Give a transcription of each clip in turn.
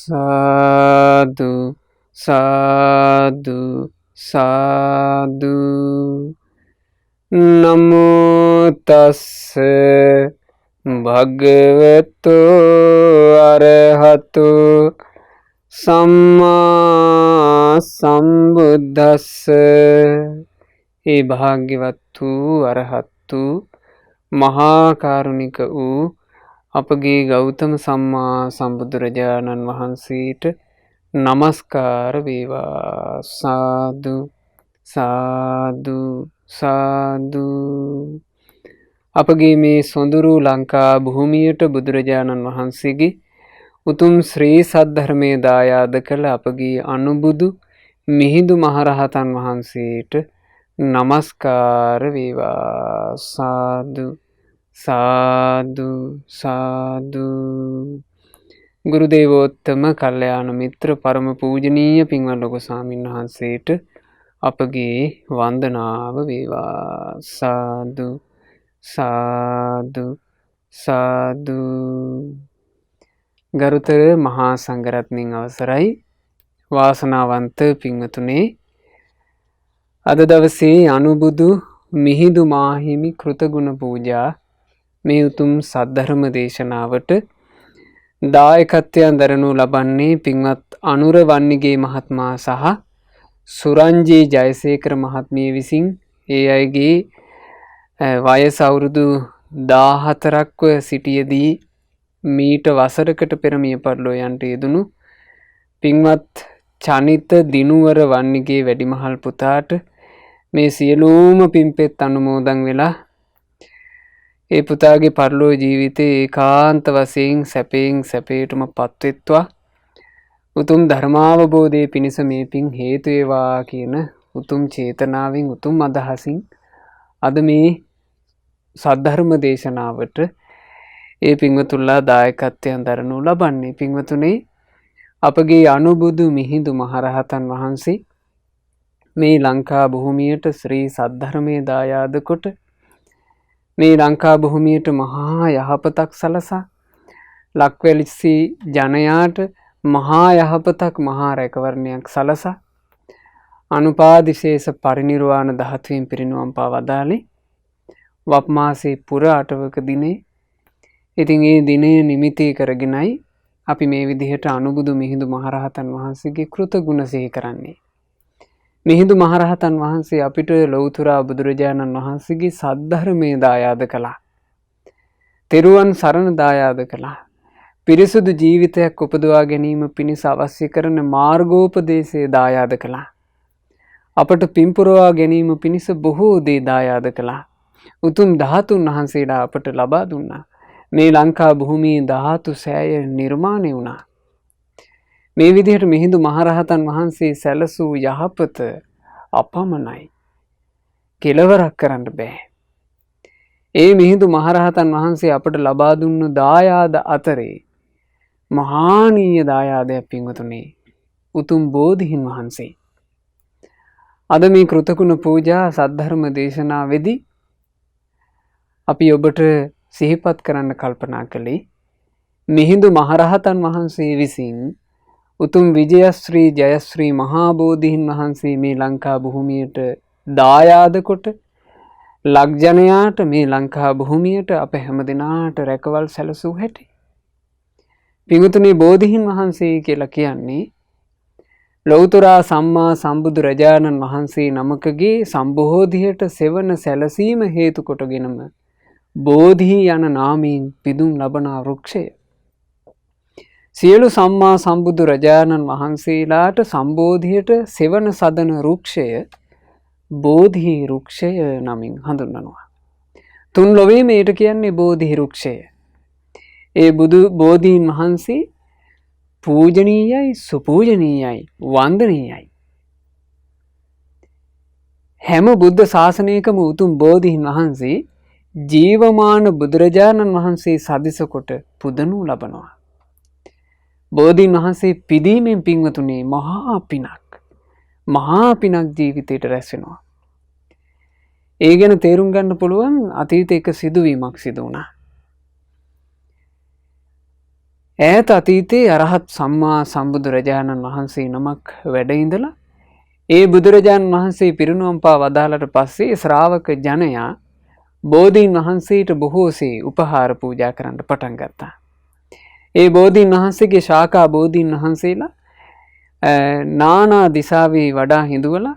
සාදු සාදු සාදු නමෝ තස්ස භගවතු අරහතු සම්මා සම්බුද්දස්ස. ඒ භාග්‍යවත් වූ අරහත්තු මහා කරුණික වූ අපගේ ගෞතම සම්මා සම්බුදුරජාණන් වහන්සේට නමස්කාර වේවා. සාදු සාදු සාදු. අපගේ මේ සොඳුරු ලංකා භූමියට බුදුරජාණන් වහන්සේගේ උතුම් ශ්‍රී සද්ධර්මය දායාද කළ අපගේ අනුබුදු මිහිඳු මහරහතන් වහන්සේට නමස්කාර වේවා. සාදු සාදු සාදු. ගුරු දේවෝත්තම කල්යාණ මිත්‍ර පරම පූජනීය පින්වත් ලොකු ස්වාමීන් වහන්සේට අපගේ වන්දනාව වේවා. සාදු සාදු සාදු. ගරුතර මහා සංඝරත්නයන් අවසරයි. වාසනාවන්ත පින්වතුනේ, අද දවසේ අනුබුදු මිහිඳු මාහිමි කෘතගුණ පූජා මේ උතුම් සද්ධර්ම දේශනාවට දායකත්වයන් දරනු ලබන්නේ පින්වත් අනුර වන්නිගේ මහත්මයා සහ සුරංජී ජයසේකර මහත්මිය විසින්. ඒ අයගේ වයස අවුරුදු 14ක්ව සිටියදී මීට වසරකට පෙර මිය පරලෝ යන්ට යෙදුණු පින්වත් චනිත දිනුවර වන්නිගේ වැඩිමහල් පුතාට මේ සියලුම පින්පෙත් අනුමෝදන් වෙලා ඒ පුතාගේ පරලෝ ජීවිතේ ඒකාන්ත වශයෙන් සැපයෙන් සැපයටම පත්වෙත්වා උතුම් ධර්මාවබෝධයේ පිණිස මේ පින් හේතු වේවා කියන උතුම් චේතනාවෙන් උතුම් අදහසින් අද මේ සද්ධර්ම දේශනාවට ඒ පින්වතුන්ලා දායකත්වයෙන් දරනු ලබන්නේ. පින්වතුනේ, අපගේ අනුබුදු මිහිඳු මහරහතන් වහන්සේ මේ ලංකා භූමියට ශ්‍රී සද්ධර්මයේ දායාද කොට මේ ලංකා භූමියට මහා යහපතක් සලසා ලක්වැලිසි ජනයාට මහා යහපතක් මහා රැකවරණයක් සලසා අනුපාදිශේෂ පරිනිර්වාණ ධාතුවෙන් පිරිනුවම් පා වදාළේ වප් මාසේ පුර 8වක දිනේ. ඉතින් ඒ දිනය නිමිති කරගෙනයි අපි මේ විදිහට අනුබුදු මිහිඳු මහරහතන් වහන්සේගේ කෘතගුණ සිහි කරන්නේ. මිහිඳු මහරහතන් වහන්සේ අපිට ලෞතර බුදුරජාණන් වහන්සේගේ සද්ධර්මයේ දායාද කළා. තෙරුවන් සරණ දායාද කළා. පිරිසුදු ජීවිතයක් උපදවා ගැනීම පිණිස අවශ්‍ය කරන මාර්ගෝපදේශය දායාද කළා. අපට පින්පුරවා ගැනීම පිණිස බොහෝ දේ දායාද කළා. උතුම් ධාතුන් වහන්සේලා අපට ලබා දුන්නා. මේ ලංකා භූමියේ ධාතු සෑය නිර්මාණය වුණා. මේ විදිහට මිහිඳු මහරහතන් වහන්සේ සැලසූ යහපත අපමණයි. කෙලවරක් කරන්න බෑ. ඒ මිහිඳු මහරහතන් වහන්සේ අපට ලබා දුන්න දායාද අතරේ මහානීය දායාදයක් පින්වතුනේ උතුම් බෝධීන් වහන්සේ. අද මේ කෘතගුණ පූජා සද්ධර්ම දේශනාවේදී අපි ඔබට සිහිපත් කරන්න කල්පනා කළේ මිහිඳු මහරහතන් වහන්සේ විසින් උතුම් විජයශ්‍රී ජයශ්‍රී මහා බෝධීන් වහන්සේ මේ ලංකා භූමියට දායාද කොට ලක්ජනයාට මේ ලංකා භූමියට අප හැම දිනාට රැකවල් සැලසූ හැටි. පින්වතුනි, බෝධීන් වහන්සේ කියලා කියන්නේ ලෞතර සම්මා සම්බුදු රජාණන් වහන්සේ නමකගේ සම්බෝධියට සෙවන සැලසීම හේතු කොටගෙනම බෝධි යන නාමයෙන් පිදුම් ලබන වෘක්ෂය. සියලු සම්මා සම්බුදු රජාණන් වහන්සේලාට සම්බෝධියට සෙවන සදන වෘක්ෂය බෝධි වෘක්ෂය නමින් හඳුන්වනවා. තුන් ලොවේ මේට කියන්නේ බෝධි වෘක්ෂය. ඒ බෝධීන් වහන්සේ පූජනීයයි, සුපූජනීයයි, වන්දනීයයි. හැම බුද්ධ ශාසනයකම උතුම් බෝධීන් වහන්සේ ජීවමාන බුදුරජාණන් වහන්සේ සදිස කොට පුදනු ලබනවා. බෝධීන් වහන්සේ පිදීමෙන් පින්වතුනේ මහා පිනක් ජීවිතයට රැස් වෙනවා. ඒ ගැන තේරුම් ගන්න පුළුවන් අතීත එක සිදුවීමක් සිදු වුණා. ඈත අතීතයේ අරහත් සම්මා සම්බුදුරජාණන් වහන්සේ නමක් වැඩ ඉඳලා ඒ බුදුරජාණන් වහන්සේ පිරිනුවම් පා වදාළට පස්සේ ශ්‍රාවක ජනයා බෝධීන් වහන්සේට බොහෝසේ උපහාර පූජා කරන්න පටන් ගත්තා. ඒ බෝධීන් වහන්සේගේ ශාඛා බෝධීන් වහන්සේලා නානා දිසාවේ වඩා හිඳුවලා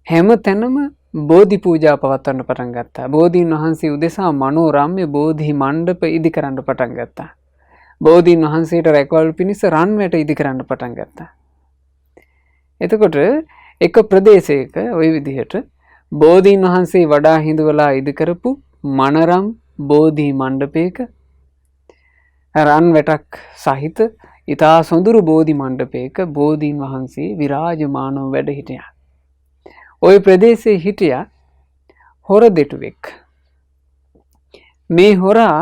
හැම තැනම බෝධි පූජා පවත්වන්න පටන් ගත්තා. බෝධීන් වහන්සේ උදෙසා මනෝරම්‍ය බෝධි මණ්ඩප ඉදි කරන්න පටන් ගත්තා. බෝධීන් වහන්සේට රැකවල් පිණිස රන් වැට ඉදි කරන්න පටන් ගත්තා. එතකොට එක ප්‍රදේශයක ওই විදිහට බෝධීන් වහන්සේ වඩා හිඳුවලා ඉදි කරපු මනරම් බෝධි මණ්ඩපයක රන් වැටක් සහිත ඊතා සොඳුරු බෝධි මණ්ඩපයක බෝධීන් වහන්සේ විරාජමානව වැඩ හිටියා. ওই ප්‍රදේශයේ හිටියා හොර දෙටුවෙක්. මේ හොරා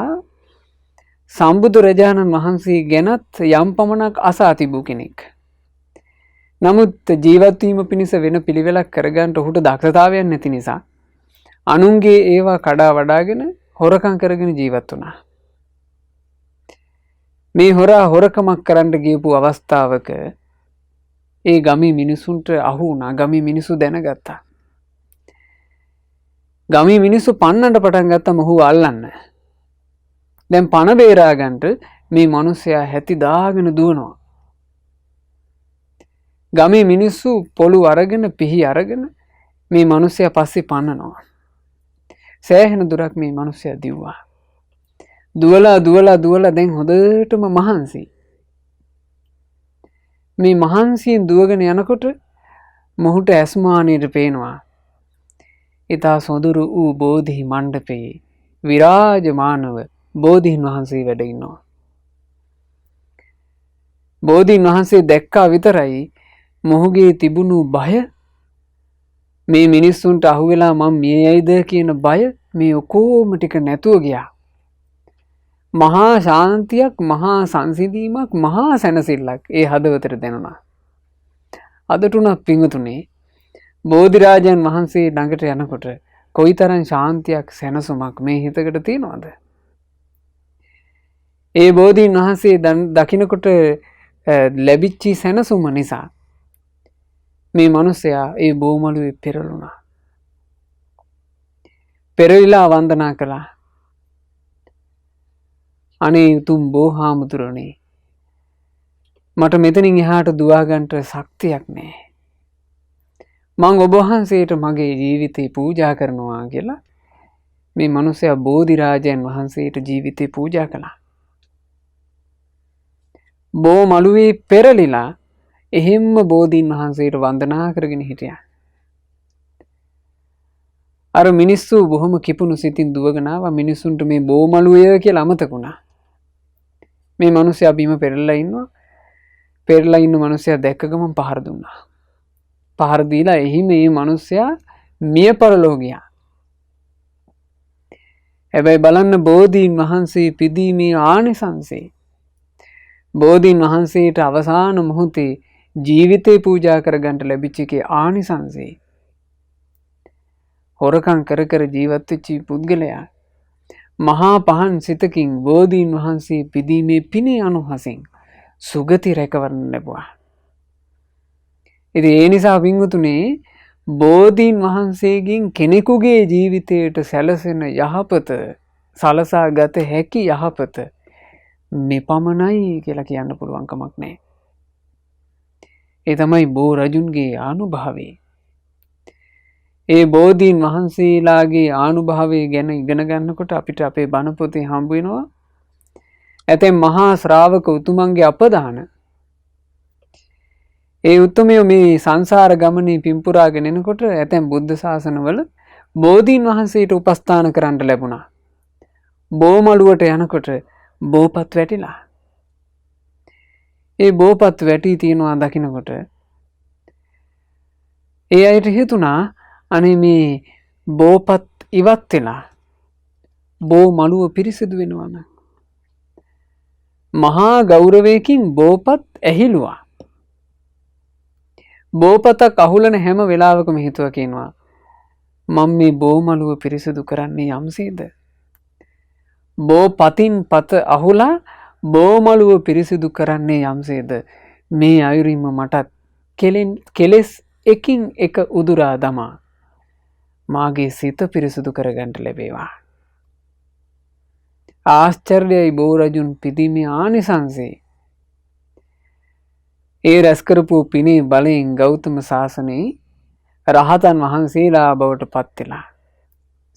සම්බුදුරජාණන් වහන්සේ ගැනත් යම් පමණක් අසා තිබූ කෙනෙක්. නමුත් ජීවත් වීම පිණිස වෙන පිළිවෙලක් කරගන්න ඔහුට දක්ෂතාවයක් නැති නිසා අනුන්ගේ ඒවා කඩා වඩාගෙන හොරකම් කරගෙන ජීවත් වුණා. මේ හොරා හොරකමක් කරන්න ගියපු අවස්ථාවක ඒ ගමේ මිනිසුන්ට අහු වුණා. ගමේ මිනිසු දැනගත්තා. ගමේ මිනිස්සු පන්නන්න පටන් ගත්තා මොහු අල්ලන්න. දැන් පණ බේරා ගන්නට මේ මිනිසයා හැටි දාගෙන දුවනවා. ගමේ මිනිස්සු පොළු අරගෙන පිහි අරගෙන මේ මිනිසයා පස්සේ පන්නනවා. සෑහෙන දුරක් මේ මිනිසයා දිව්වා. දුවලා දැන් හොඳටම මහන්සි. මේ මහන්සියෙන් දුවගෙන යනකොට මොහුට ඇස්මානීට පේනවා. ඊතා සොඳුරු වූ බෝධි මණ්ඩපයේ විරාජමානව බෝධීන් වහන්සේ වැඩ ඉන්නවා. බෝධීන් වහන්සේ දැක්කා විතරයි මොහුගේ තිබුණු බය මේ මිනිස්සුන්ට අහුවෙලා මම මිය යයිද කියන බය මේ ඔක්කොම ටික නැතුව ගියා. මහා ශාන්තියක්, මහා සංසිඳීමක්, මහා සැනසෙල්ලක් ඒ හදවතට දැනුණා. අදටුණක් පිංගුතුනේ බෝධිරාජයන් වහන්සේ ළඟට යනකොට කොයිතරම් ශාන්තියක් සැනසුමක් මේ හිතකට තියෙනවද? ඒ බෝධීන් වහන්සේ දකින්නකොට ලැබිච්ච සැනසුම නිසා මේ මිනිසයා ඒ බෝමළුවේ පෙරළුණා. පෙරලිලා වන්දනා කළා. අනේ උතුම් බෝහාමුදුරනේ, මට මෙතනින් එහාට දුවා ගන්නට ශක්තියක් නැහැ. මං ඔබ වහන්සේට මගේ ජීවිතේ පූජා කරනවා කියලා මේ මිනිසයා බෝධිරාජයන් වහන්සේට ජීවිතේ පූජා කළා. බෝමළුවේ පෙරලිලා එහෙම්ම බෝධීන් වහන්සේට වන්දනා කරගෙන හිටියා. අර මිනිස්සු බොහොම කිපුණු සිතින් දුවගෙන ආවා. මිනිස්සුන්ට මේ බෝමළුවේ කියලා අමතක වුණා. මේ මිනිස්සයා බිම පෙරලා ඉන්නවා. පෙරලා ඉන්න මිනිස්සයා දැක්ක ගමන් පහර දුන්නා. පහර දීලා එහිම මේ මිනිස්සයා මිය පරලෝ ගියා. හැබැයි බලන්න බෝධීන් වහන්සේ පිදීමේ ආනිසංසය. බෝධීන් වහන්සේට අවසාන මොහොතේ ජීවිතේ පූජා කරගන්න ලැබිච්ච එකේ ආනිසංසය. හොරකම් කර කර ජීවත් වෙච්ච පුද්ගලයා මහා පහන් සිතකින් බෝධීන් වහන්සේ පිදීමේ පිනේ අනුහසින් සුගති රැකවරණ ලැබුවා. ඉතින් ඒ නිසා පින්වතුනේ බෝධීන් වහන්සේගෙන් කෙනෙකුගේ ජීවිතයට සැලසෙන යහපත සලසා ගත හැකි යහපත මෙපමණයි කියලා කියන්න පුළුවන් කමක් නැහැ. ඒ තමයි බෝ රජුන්ගේ ආනුභාවය. ඒ බෝධීන් වහන්සේලාගේ ආනුභාවය ගැන ඉගෙන ගන්නකොට අපිට අපේ බණ පොතේ හම්බ වෙනවා ඇතැම් මහා ශ්‍රාවක උතුමන්ගේ අපදාන. ඒ උතුමයෝ මේ සංසාර ගමනේ පිම්පුරාගෙන එනකොට ඇතැම් බුද්ධ ශාසනවල බෝධීන් වහන්සේට උපස්ථාන කරන්න ලැබුණා. බෝමළුවට යනකොට බෝපත් වැටිලා. ඒ බෝපත් වැටි තියෙනවා දකින්නකොට ඒ අයට හිතුණා අනේ මේ බෝපත් ඉවත් වෙලා බෝමළුව පිරිසිදු වෙනවා නම් මහා ගෞරවයකින් බෝපත් ඇහිලුවා. බෝපතක් අහුලන හැම වෙලාවකම හිතුවා කියනවා මම මේ බෝමළුව පිරිසිදු කරන්නේ යම්සේද. බෝපතින් පත අහුලා බෝමළුව පිරිසිදු කරන්නේ යම්සේද මේ අයුරින්ම මටත් කෙලෙස් එකින් එක උදුරා දමා මාගේ සිත පිරිසිදු කරගන්න ලැබේවා. ආශ්චර්යයි බෝරජුන් පිදීමේ ආනිසංසය. ඒ රැස් කරපු පිනේ බලයෙන් ගෞතම සාසනයේ රහතන් වහන්සේලා බවට පත් වෙලා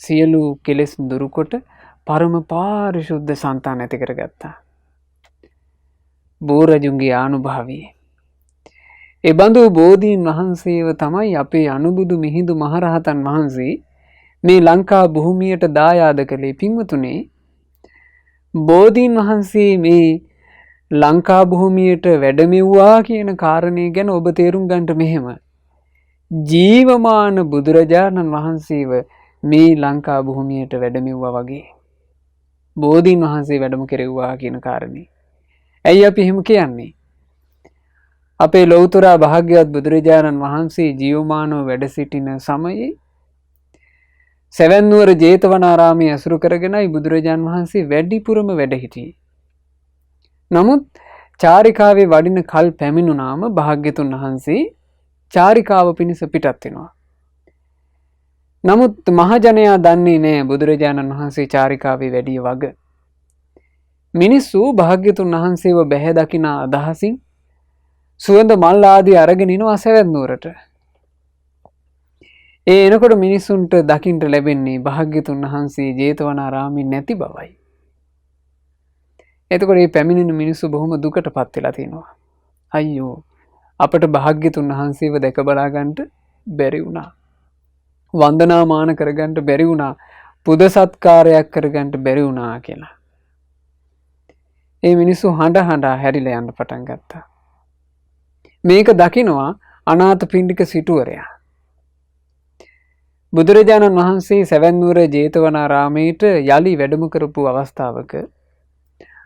සියලු කෙලෙස් දුරුකොට පරම පාරිශුද්ධ సంతాන ඇති කරගත්තා. බෝරජුන්ගේ ආනුභාවය. ඒ බඳු බෝධීන් වහන්සේව තමයි අපේ අනුබුදු මිහිඳු මහරහතන් වහන්සේ මේ ලංකා භූමියට දායාද කළේ. පින්වතුනි, බෝධීන් වහන්සේ මේ ලංකා භූමියට වැඩමෙව්වා කියන කාරණය ගැන ඔබ තේරුම් ගන්නට මෙහෙම. ජීවමාන බුදුරජාණන් වහන්සේව මේ ලංකා භූමියට වැඩමෙව්වා වගේ බෝධීන් වහන්සේ වැඩම කෙරෙව්වා කියන කාරණේ. ඇයි අපි එහෙම කියන්නේ? අපේ ලෞතර භාග්‍යවත් බුදුරජාණන් වහන්සේ ජීවමානව වැඩ සිටින සමයේ සෙවන්නුවර ජේතවනාරාමයේ අසුරු කරගෙනයි බුදුරජාණන් වහන්සේ වැඩිපුරම වැඩ හිටියේ. නමුත් චාරිකාවේ වඩින කල් පැමිණුනාම භාග්‍යතුන් වහන්සේ චාරිකාව පිණිස පිටත් වෙනවා. නමුත් මහජනයා දන්නේ නැහැ බුදුරජාණන් වහන්සේ චාරිකාවේ වැඩිය වග. මිනිස්සු භාග්‍යතුන් වහන්සේව බැහැ දකින අදහසින් සුවඳ මල් ආදී අරගෙන එනවා සෙවන්නුවරට. ඒ එනකොට මිනිසුන්ට දකින්න ලැබෙන්නේ භාග්‍යතුන් වහන්සේ ජේතවනාරාමේ නැති බවයි. එතකොට මේ පැමිණෙන මිනිස්සු බොහොම දුකටපත් වෙලා තිනවා. අයියෝ, අපට භාග්‍යතුන් වහන්සේව දැක බලා ගන්නට බැරි වුණා. වන්දනාමාන කරගන්න බැරි වුණා. පුද සත්කාරයක් කරගන්න බැරි වුණා කියලා. ඒ මිනිස්සු හඬ හැරිලා යන්න පටන් ගත්තා. මේක දකිනවා අනාථපිණ්ඩික සිටුවරයා. බුදුරජාණන් වහන්සේ සෙවන්නුවර ජේතවනාරාමයට යලි වැඩම කරපු අවස්ථාවක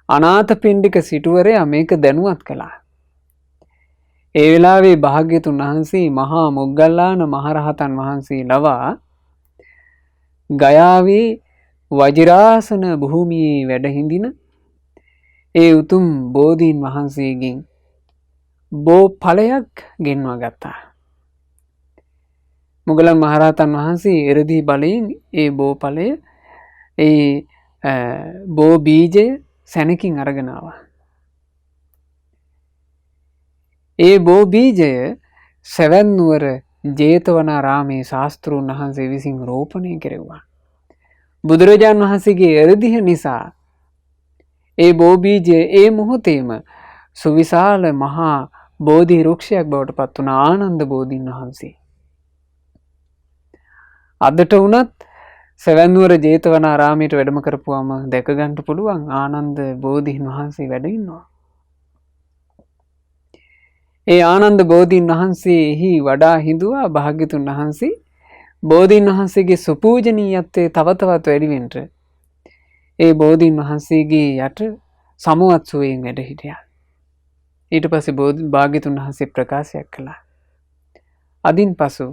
අනාථපිණ්ඩික සිටුවරයා මේක දැනුවත් කළා. ඒ වෙලාවේ භාග්‍යතුන් වහන්සේ මහා මොග්ගල්ලාන මහරහතන් වහන්සේ ලවා ගයාවේ වජිරාසන භූමියේ වැඩ හිඳින ඒ උතුම් බෝධීන් වහන්සේගෙන් බෝ ඵලයක් ගෙන්වා ගත්තා. මුගලන් මහරහතන් වහන්සේ එරදී බලයෙන් ඒ බෝ ඵලය, ඒ බෝ බීජය සැනකින් අරගෙන ආවා. ඒ බෝ බීජය සෙවන්නුවර ජේතවනාරාමේ ශාස්ත්‍රූන් වහන්සේ විසින් රෝපණය කෙරෙව්වා. බුදුරජාන් වහන්සේගේ එරදිහ නිසා ඒ බෝ බීජය ඒ මොහොතේම සුවිශාල මහා බෝධි වෘක්ෂයක් බවට පත් වුණ ආනන්ද බෝධීන් වහන්සේ. අදට වුණත් සෙවන්නුවර ජේතවනාරාමයට වැඩම කරපුවාම දැක ගන්න පුළුවන් ආනන්ද බෝධීන් වහන්සේ වැඩ ඉන්නවා. ඒ ආනන්ද බෝධීන් වහන්සේෙහි වඩා හිඳුවා භාග්‍යතුන් වහන්සේ බෝධීන් වහන්සේගේ සුපූජනීයත්වයේ තව තවත් වැඩි වෙන්න ඒ බෝධීන් වහන්සේගේ යට සමවත් සුවයෙන් වැඩ හිටියා. ඊට පස්සේ භාග්‍යතුන් වහන්සේ ප්‍රකාශයක් කළා. අදින් පසු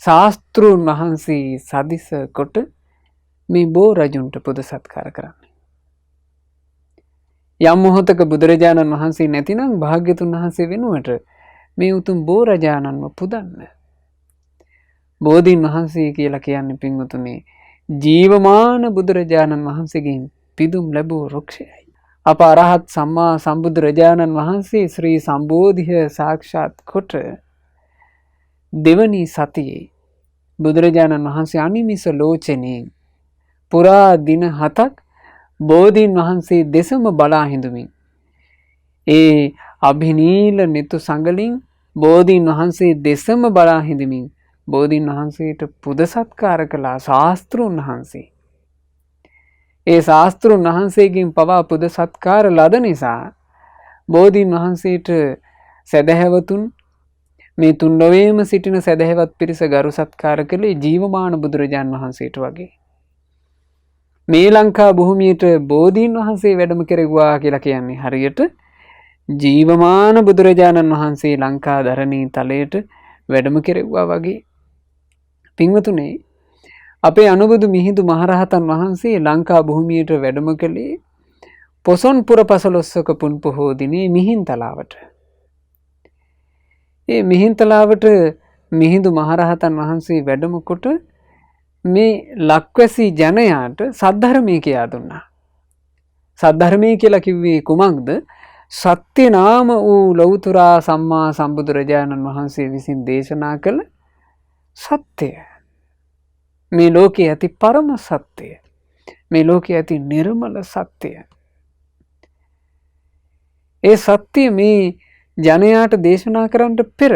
ශාස්ත්‍රූන් වහන්සේ සදිස කොට මේ බෝ රජුන්ට පුද සත්කාර කරන්නේ. යම් මොහොතක බුදුරජාණන් වහන්සේ නැතිනම් භාග්‍යතුන් වහන්සේ වෙනුවට මේ උතුම් බෝ රජාණන්ව පුදන්න. බෝධීන් වහන්සේ කියලා කියන්නේ පින්වතුනි ජීවමාන බුදුරජාණන් වහන්සේගෙන් පිදුම් ලැබූ වෘක්ෂයයි. අප අරහත් සම්මා සම්බුදුරජාණන් වහන්සේ ශ්‍රී සම්බෝධිය සාක්ෂාත් කොට දෙවනි සතියේ බුදුරජාණන් වහන්සේ අනිමිස ලෝචනයෙන් පුරා දින 7ක් බෝධීන් වහන්සේ දෙසම බලා හිඳුමින් ඒ අභිනීල නිතු සංගලින් බෝධීන් වහන්සේ දෙසම බලා හිඳමින් බෝධීන් වහන්සේට පුද සත්කාර කළා ශාස්ත්‍රූන් වහන්සේ. ඒ ශාස්ත්‍රූන් වහන්සේගෙන් පවා පුද සත්කාර ලද නිසා බෝධීන් වහන්සේට සදහැවතුන් මේ තුන් ලොවේම සිටින සදහැවත් පිරිස ගරු සත්කාර කළේ ජීවමාන බුදුරජාන් වහන්සේට වගේ. මේ ලංකා භූමියට බෝධීන් වහන්සේ වැඩම කෙරෙව්වා කියලා කියන්නේ හරියට ජීවමාන බුදුරජාණන් වහන්සේ ලංකා ධරණී තලයට වැඩම කෙරෙව්වා වගේ. පින්වතුනේ, අපේ අනුබුදු මිහිඳු මහරහතන් වහන්සේ ලංකා භූමියට වැඩම කළේ පොසොන් පුර පසළොස්වක පුන් පොහෝ දිනේ මිහින්තලාවට. ඒ මිහින්තලාවට මිහිඳු මහරහතන් වහන්සේ වැඩම කොට මේ ලක්වැසි ජනයාට සද්ධර්මය කියා දුන්නා. සද්ධර්මය කියලා කිව්වේ කුමක්ද? සත්‍ය නාම වූ ලෞතුරා සම්මා සම්බුදුරජාණන් වහන්සේ විසින් දේශනා කළ සත්‍යය. මේ ලෝකයේ ඇති පරම සත්‍යය. මේ ලෝකයේ ඇති නිර්මල සත්‍යය. ඒ සත්‍ය මේ ජනයාට දේශනා කරන්නට පෙර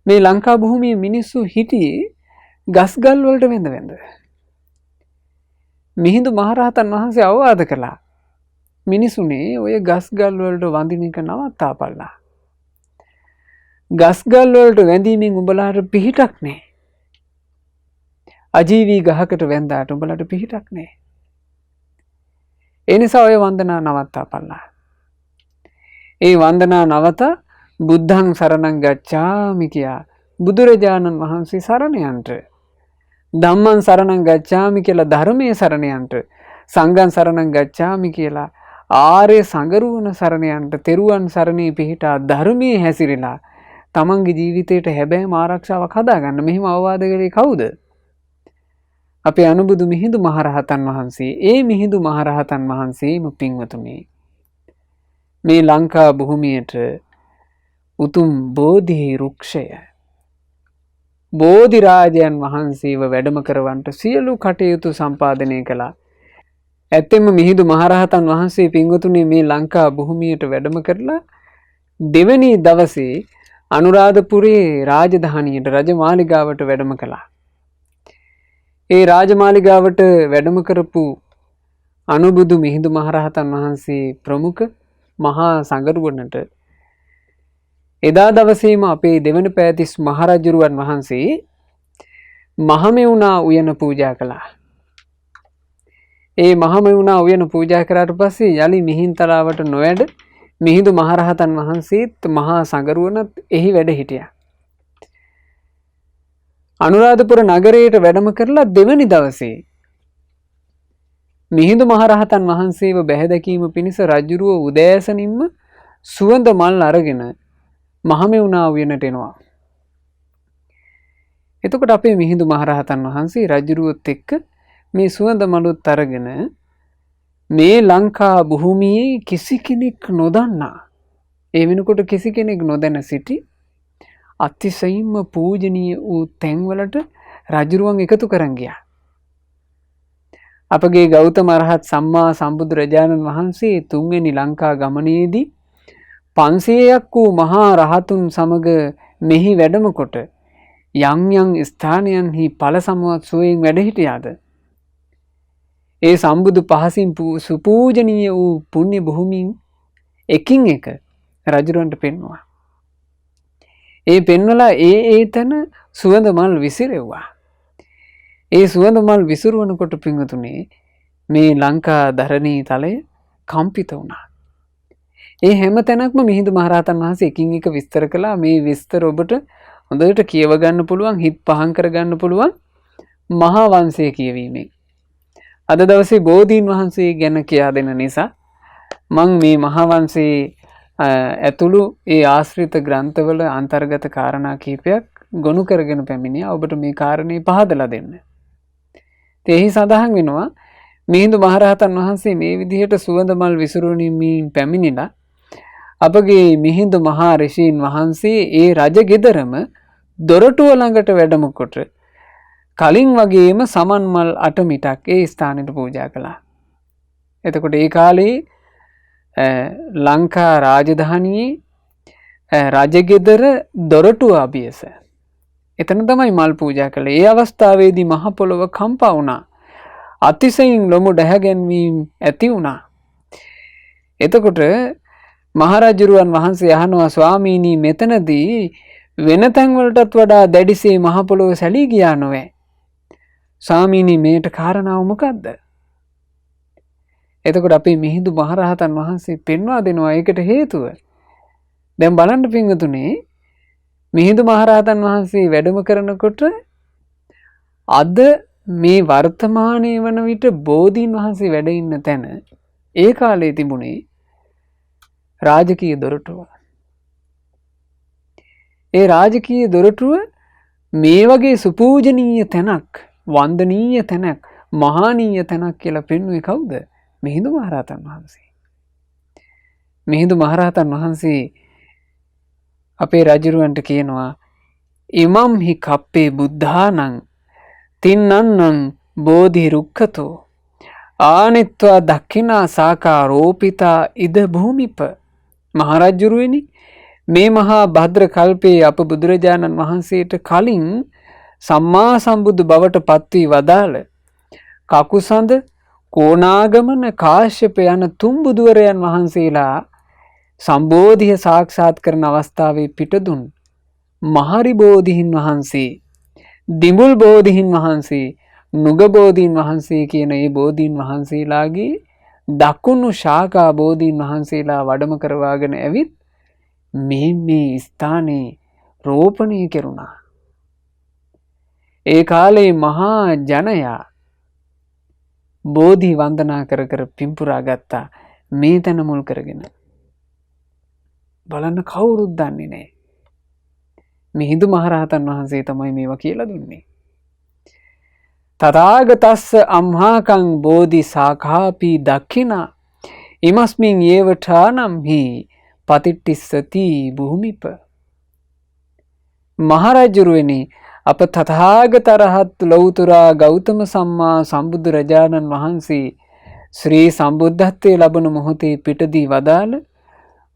මේ ලංකා භූමියේ මිනිස්සු හිටියේ ගස්ගල් වලට වෙඳ වෙඳ. මිහිඳු මහරහතන් වහන්සේ අවවාද කළා, මිනිසුනේ ඔය ගස්ගල් වලට වඳින එක නවත්තාපල්ලා. ගස්ගල් වලට වැඳීමෙන් උඹලාට පිහිටක් නෑ. අජීවී ගහකට වැඳාට උඹලාට පිහිටක් නෑ. ඒ නිසා ඔය වන්දනා නවත්තාපල්ලා. ඒ වන්දනා නවත බුද්ධං සරණං ගච්ඡාමි කියා බුදුරජාණන් වහන්සේ සරණ යන්ට, ධම්මං සරණං ගච්ඡාමි කියලා ධර්මයේ සරණ යන්ට, සංඝං සරණං ගච්ඡාමි කියලා ආර්ය සංගරුවන සරණ යන්ට, තෙරුවන් සරණේ පිහිටා ධර්මයේ හැසිරෙලා තමන්ගේ ජීවිතයට හැබෑම ආරක්ෂාවක් හදාගන්න. මෙහිම අවවාද කළේ කවුද? අපේ අනුබුදු මිහිඳු මහරහතන් වහන්සේ. ඒ මිහිඳු මහරහතන් වහන්සේම පින්වතුනි මේ ලංකා භූමියට උතුම් බෝධි රුක්ෂය බෝධි රාජයන් වහන්සේව වැඩම කරවන්නට සියලු කටයුතු සම්පාදනය කළා. ඇත්තෙන්ම මිහිඳු මහරහතන් වහන්සේ පින්වතුනි මේ ලංකා භූමියට වැඩම කරලා දෙවැනි දවසේ අනුරාධපුරයේ රාජධානියට රජමාලිගාවට වැඩම කළා. ඒ රාජමාලිගාවට වැඩම කරපු අනුබුදු මිහිඳු මහරහතන් වහන්සේ ප්‍රමුඛ මහා සංගරුවනට එදා දවසේම අපේ දෙවන පෑතිස් මහරජුරුවන් වහන්සේ මහමෙවුනා උයන පූජා කළා. ඒ මහමෙවුනා උයන පූජා කරාට පස්සේ යලි මිහින්තලාවට නොවැඩ මිහිඳු මහරහතන් වහන්සේත් මහා සංගරුවනත් එහි වැඩ හිටියා. අනුරාධපුර නගරයට වැඩම කරලා දෙවනි දවසේ මිහිඳු මහරහතන් වහන්සේව බැහැදකීම පිණිස රජුරුව උදෑසනින්ම සුවඳ මල් අරගෙන මහමෙවුනා උයනට එනවා. එතකොට අපේ මිහිඳු මහරහතන් වහන්සේ රජුරුවත් එක්ක මේ සුවඳ මලුත් අරගෙන මේ ලංකා භූමියේ කිසි කෙනෙක් නොදන්නා, ඒ වෙනකොට කිසි කෙනෙක් නොදැන සිටි අතිශයින්ම පූජනීය වූ තැන්වලට රජුරුවන් එකතු කරන් ගියා. අපගේ ගෞතම අරහත් සම්මා සම්බුදුරජාණන් වහන්සේ තුන්වෙනි ලංකා ගමනේදී 500ක් වූ මහා රහතුන් සමග මෙහි වැඩම කොට යම් යම් ස්ථානයන්හි ඵල සමවත් සුවයෙන් වැඩ හිටියාද, ඒ සම්බුදු පහසින් සුපූජනීය වූ පුණ්‍ය භූමින් එකින් එක රජුරන්ට පෙන්වුවා. ඒ පෙන්වලා ඒ තැන සුවඳ මල් විසිරෙව්වා. ඒ සුවඳ මල් විසිරුවනකොට පින්වතුනේ මේ ලංකා ධරණී තලය කම්පිත වුණා. ඒ හැම තැනක්ම මිහිඳු මහරහතන් වහන්සේ එකින් එක විස්තර කළා. මේ විස්තර ඔබට හොඳට කියව ගන්න පුළුවන්, හිත පහන් කර ගන්න පුළුවන් මහා වංශය කියවීමෙන්. අද දවසේ බෝධීන් වහන්සේ ගැන කියා දෙන නිසා මම මේ මහා වංශයේ ඇතුළු ඒ ආශ්‍රිත ග්‍රන්ථවල අන්තර්ගත කාරණා කීපයක් ගොනු කරගෙන පැමිණියා ඔබට මේ කාරණේ පහදලා දෙන්න. එහි සඳහන් වෙනවා මිහිඳු මහරහතන් වහන්සේ මේ විදිහට සුවඳ මල් විසිරුවීමෙන් පැමිණිලා අපගේ මිහිඳු මහා ඍෂීන් වහන්සේ ඒ රජ ගෙදරම දොරටුව ළඟට වැඩම කොට කලින් වගේම සමන් මල් 8 මිටක් ඒ ස්ථානෙට පූජා කළා. එතකොට ඒ කාලේ ලංකා රාජධානියේ රජගෙදර දොරටුව අභියස එතන තමයි මල් පූජා කළේ. ඒ අවස්ථාවේදී මහ පොළොව කම්පා වුණා. අතිශයින් ලොමු දැහැගැන්වීම් ඇති වුණා. එතකොට මහරජුරුවන් වහන්සේ අහනවා, ස්වාමීනි මෙතනදී වෙන තැන් වලටත් වඩා දැඩිසේ මහ පොළොව සැලී ගියා නොවේ. ස්වාමීනි මේට කාරණාව මොකද්ද? එතකොට අපේ මිහිඳු මහරහතන් වහන්සේ පෙන්වා දෙනවා ඒකට හේතුව. දැන් බලන්න පින්වතුනේ මිහිඳු මහරහතන් වහන්සේ වැඩම කරනකොට අද මේ වර්තමානයේ වන විට බෝධීන් වහන්සේ වැඩ ඉන්න තැන ඒ කාලේ තිබුණේ රාජකීය දොරටුව. ඒ රාජකීය දොරටුව මේ වගේ සුපූජනීය තැනක්, වන්දනීය තැනක්, මහානීය තැනක් කියලා පෙන්වුවේ කවුද? මිහිඳු මහරහතන් වහන්සේ. මිහිඳු මහරහතන් වහන්සේ අපේ රජුරවන්ට කියනවා ඉමම් හි කප්පේ බුද්ධානං තින්නන්නං බෝධි රුක්ඛතෝ ආනිත්වා දක්ඛිනා සාකා රෝපිතා ඉද භූමිප. මහරජුරුවනි, මේ මහා භද්‍ර කල්පයේ අප බුදුරජාණන් වහන්සේට කලින් සම්මා සම්බුදු බවට පත්වී වදාළ කකුසඳ, කෝණාගමන, කාශ්‍යප යන තුන් බුදුවරයන් වහන්සේලා සම්බෝධිය සාක්ෂාත් කරන අවස්ථාවේ පිටදුන් මහරි බෝධීන් වහන්සේ, දිඹුල් බෝධීන් වහන්සේ, නුග බෝධීන් වහන්සේ කියන ඒ බෝධීන් වහන්සේලාගේ දකුණු ශාඛා බෝධීන් වහන්සේලා වඩම කරවාගෙන ඇවිත් මේ ස්ථානයේ රෝපණය කෙරුණා. ඒ කාලේ මහා ජනයා බෝධි වන්දනා කර කර පිම්පුරා ගත්තා මේ තැන මුල් කරගෙන. බලන්න කවුරුත් දන්නේ නැහැ. මිහිඳු මහරහතන් වහන්සේ තමයි මේවා කියලා දුන්නේ. තථාගතස්ස අම්හාකං බෝධි සාඛාපි දක්ඛිනා ඉමස්මින් යේවඨානම් හි පතිට්ඨිස්සති භූමිප. මහරජුරුවනි, අප තථාගත රහත් ලෞතුරා ගෞතම සම්මා සම්බුදු රජාණන් වහන්සේ ශ්‍රී සම්බුද්ධත්වයේ ලබන මොහොතේ පිටදී වදාළ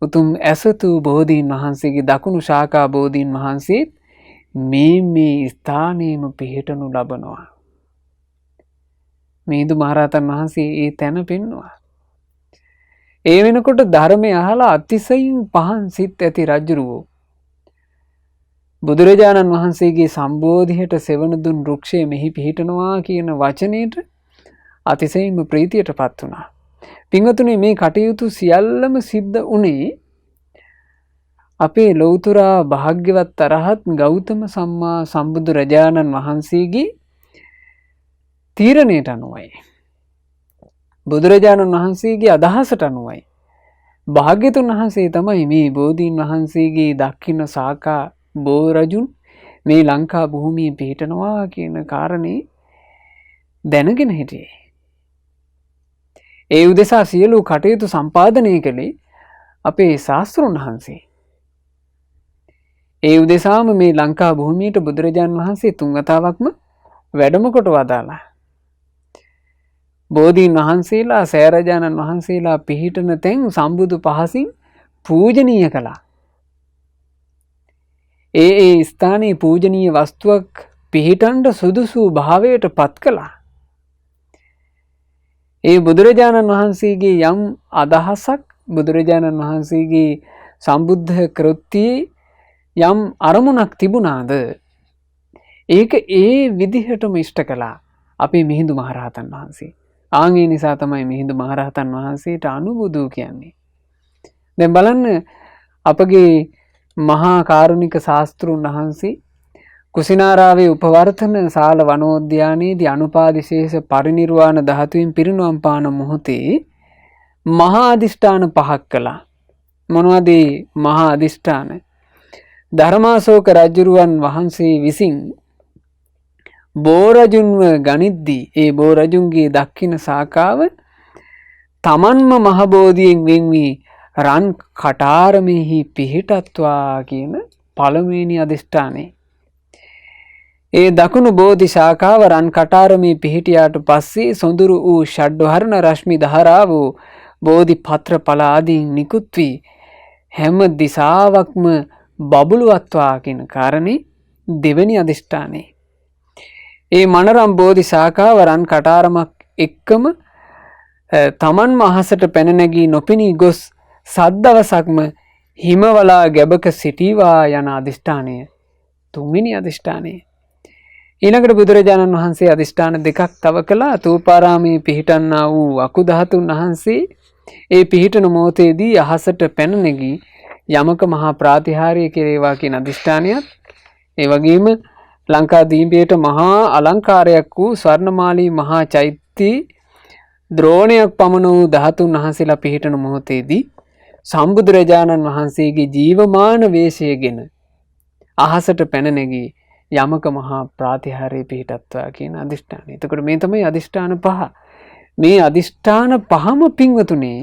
උතුම් ඇසතු බෝධීන් වහන්සේගේ දකුණු ශාඛා බෝධීන් වහන්සේ මේ ස්ථානයේම පිහිටනු ලබනවා. මිහිඳු මහරහතන් වහන්සේ ඒ තැන පෙන්වුවා. ඒ වෙනකොට ධර්මය අහලා අතිශයින් පහන් සිත් ඇති රජුරුවෝ බුදුරජාණන් වහන්සේගේ සම්බෝධියට සෙවණ දුන් වෘක්ෂය මෙහි පිහිටනවා කියන වචනයට අතිශයින්ම ප්‍රීතියටපත් වුණා. පින්වතුනි, මේ කටයුතු සියල්ලම සිද්ධ වුණේ අපේ ලෞතුරා භාග්‍යවත් අරහත් ගෞතම සම්මා සම්බුදු රජාණන් වහන්සේගේ තීරණයට අනුවයි. බුදුරජාණන් වහන්සේගේ අදහසට අනුවයි. භාග්‍යතුන් වහන්සේ තමයි මේ බෝධීන් වහන්සේගේ දක්ඛින ශාඛා බෝ රජුන් මේ ලංකා භූමියේ පිහිටනවා කියන කාරණේ දැනගෙන හිටියේ. ඒ උදෙසා සියලු කටයුතු සම්පාදනය කළේ අපේ ශාස්ත්‍රඥ වහන්සේ. ඒ උදෙසාම මේ ලංකා භූමියට බුදුරජාණන් වහන්සේ 3 වතාවක්ම වැඩම කොට වදාලා. බෝධීන් වහන්සේලා, සෑරජාණන් වහන්සේලා පිහිටන තැන් සම්බුදු පහසින් පූජනීය කළා. ඒ ස්ථානයේ පූජනීය වස්තුවක් පිහිටන්ට සුදුසු භාවයට පත් කළා. ඒ බුදුරජාණන් වහන්සේගේ යම් අදහසක්, බුදුරජාණන් වහන්සේගේ සම්බුද්ධ කෘත්‍යයේ යම් අරමුණක් තිබුණාද ඒක ඒ විදිහටම ඉෂ්ට කළා අපේ මිහිඳු මහරහතන් වහන්සේ. ආන්ගේ නිසා තමයි මිහිඳු මහරහතන් වහන්සේට අනුබුදු කියන්නේ. දැන් බලන්න, අපගේ මහා කාරුණික ශාස්ත්‍රඥ වහන්සේ කුසිනාරාවේ උපවර්තන ශාල වනෝද්‍යානයේදී අනුපාදිශේෂ පරිනිර්වාණ ධාතුවෙන් පිරිනුවම් පාන මොහොතේ මහා අධිෂ්ඨාන 5ක් කළා. මොනවද මහා අධිෂ්ඨාන? ධර්මාශෝක රජුරුවන් වහන්සේ විසින් බෝරජුන්ව ගනිද්දී ඒ බෝරජුන්ගේ දක්ඛින ශාඛාව තමන්ම මහබෝධියෙන් වෙන්වී රන් කටාරමෙහි පිහිටත්වා කියන පළමුවෙනි අධිෂ්ඨානය. ඒ දකුණු බෝධි ශාඛාව රන් කටාරමේ පිහිටියාට පස්සේ සොඳුරු වූ ෂඩ්වර්ණ රශ්මි ධාරාව බෝධි පත්‍ර ඵල ආදීන් නිකුත් වී හැම දිසාවක්ම බබළුවත්වා කියන කාරණේ දෙවෙනි අධිෂ්ඨානය. ඒ මනරම් බෝධි ශාඛාව රන් කටාරමක් එක්කම තමන්ම අහසට පැන නැගී නොපෙනී ගොස් සද්දවසක්ම හිමවලා ගැබක සිටීවා යන අධිෂ්ඨානය තුන්වෙනි අධිෂ්ඨානය. ඊළඟට බුදුරජාණන් වහන්සේ අධිෂ්ඨාන 2ක් තව කළා. තූපාරාමේ පිහිටන්නා වූ අකුධාතුන් වහන්සේ ඒ පිහිටන මොහොතේදී අහසට පැන නැගී යමක මහා ප්‍රාතිහාර්ය කෙරේවා කියන අධිෂ්ඨානයත්, ඒ වගේම ලංකාදීපයට මහා අලංකාරයක් වූ ස්වර්ණමාලී මහා චෛත්‍ය ද්‍රෝණයක් පමණ වූ ධාතුන් වහන්සේලා පිහිටන මොහොතේදී සම්බුදුරජාණන් වහන්සේගේ ජීවමාන වේශයගෙන අහසට පැන නැගී යමක මහා ප්‍රාතිහාර්ය පිහිටත්වා කියන අදිෂ්ඨානය. එතකොට මේ තමයි අදිෂ්ඨාන පහ. මේ අදිෂ්ඨාන පහම පින්වතුනේ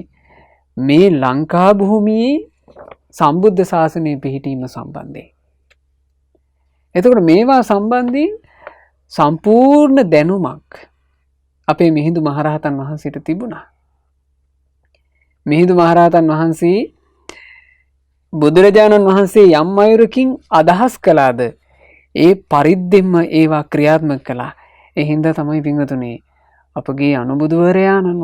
මේ ලංකා භූමියේ සම්බුද්ධ ශාසනය පිහිටීම සම්බන්ධයෙන්. එතකොට මේවා සම්බන්ධයෙන් සම්පූර්ණ දැනුමක් අපේ මිහිඳු මහරහතන් වහන්සේට තිබුණා. මිහිඳු මහරහතන් වහන්සේ බුදුරජාණන් වහන්සේ යම් අයුරකින් අදහස් කළාද ඒ පරිද්දෙන්ම ඒවා ක්‍රියාත්මක කළා. ඒ හින්දා තමයි පින්වතුනේ අපගේ අනුබුදුවරයාණන්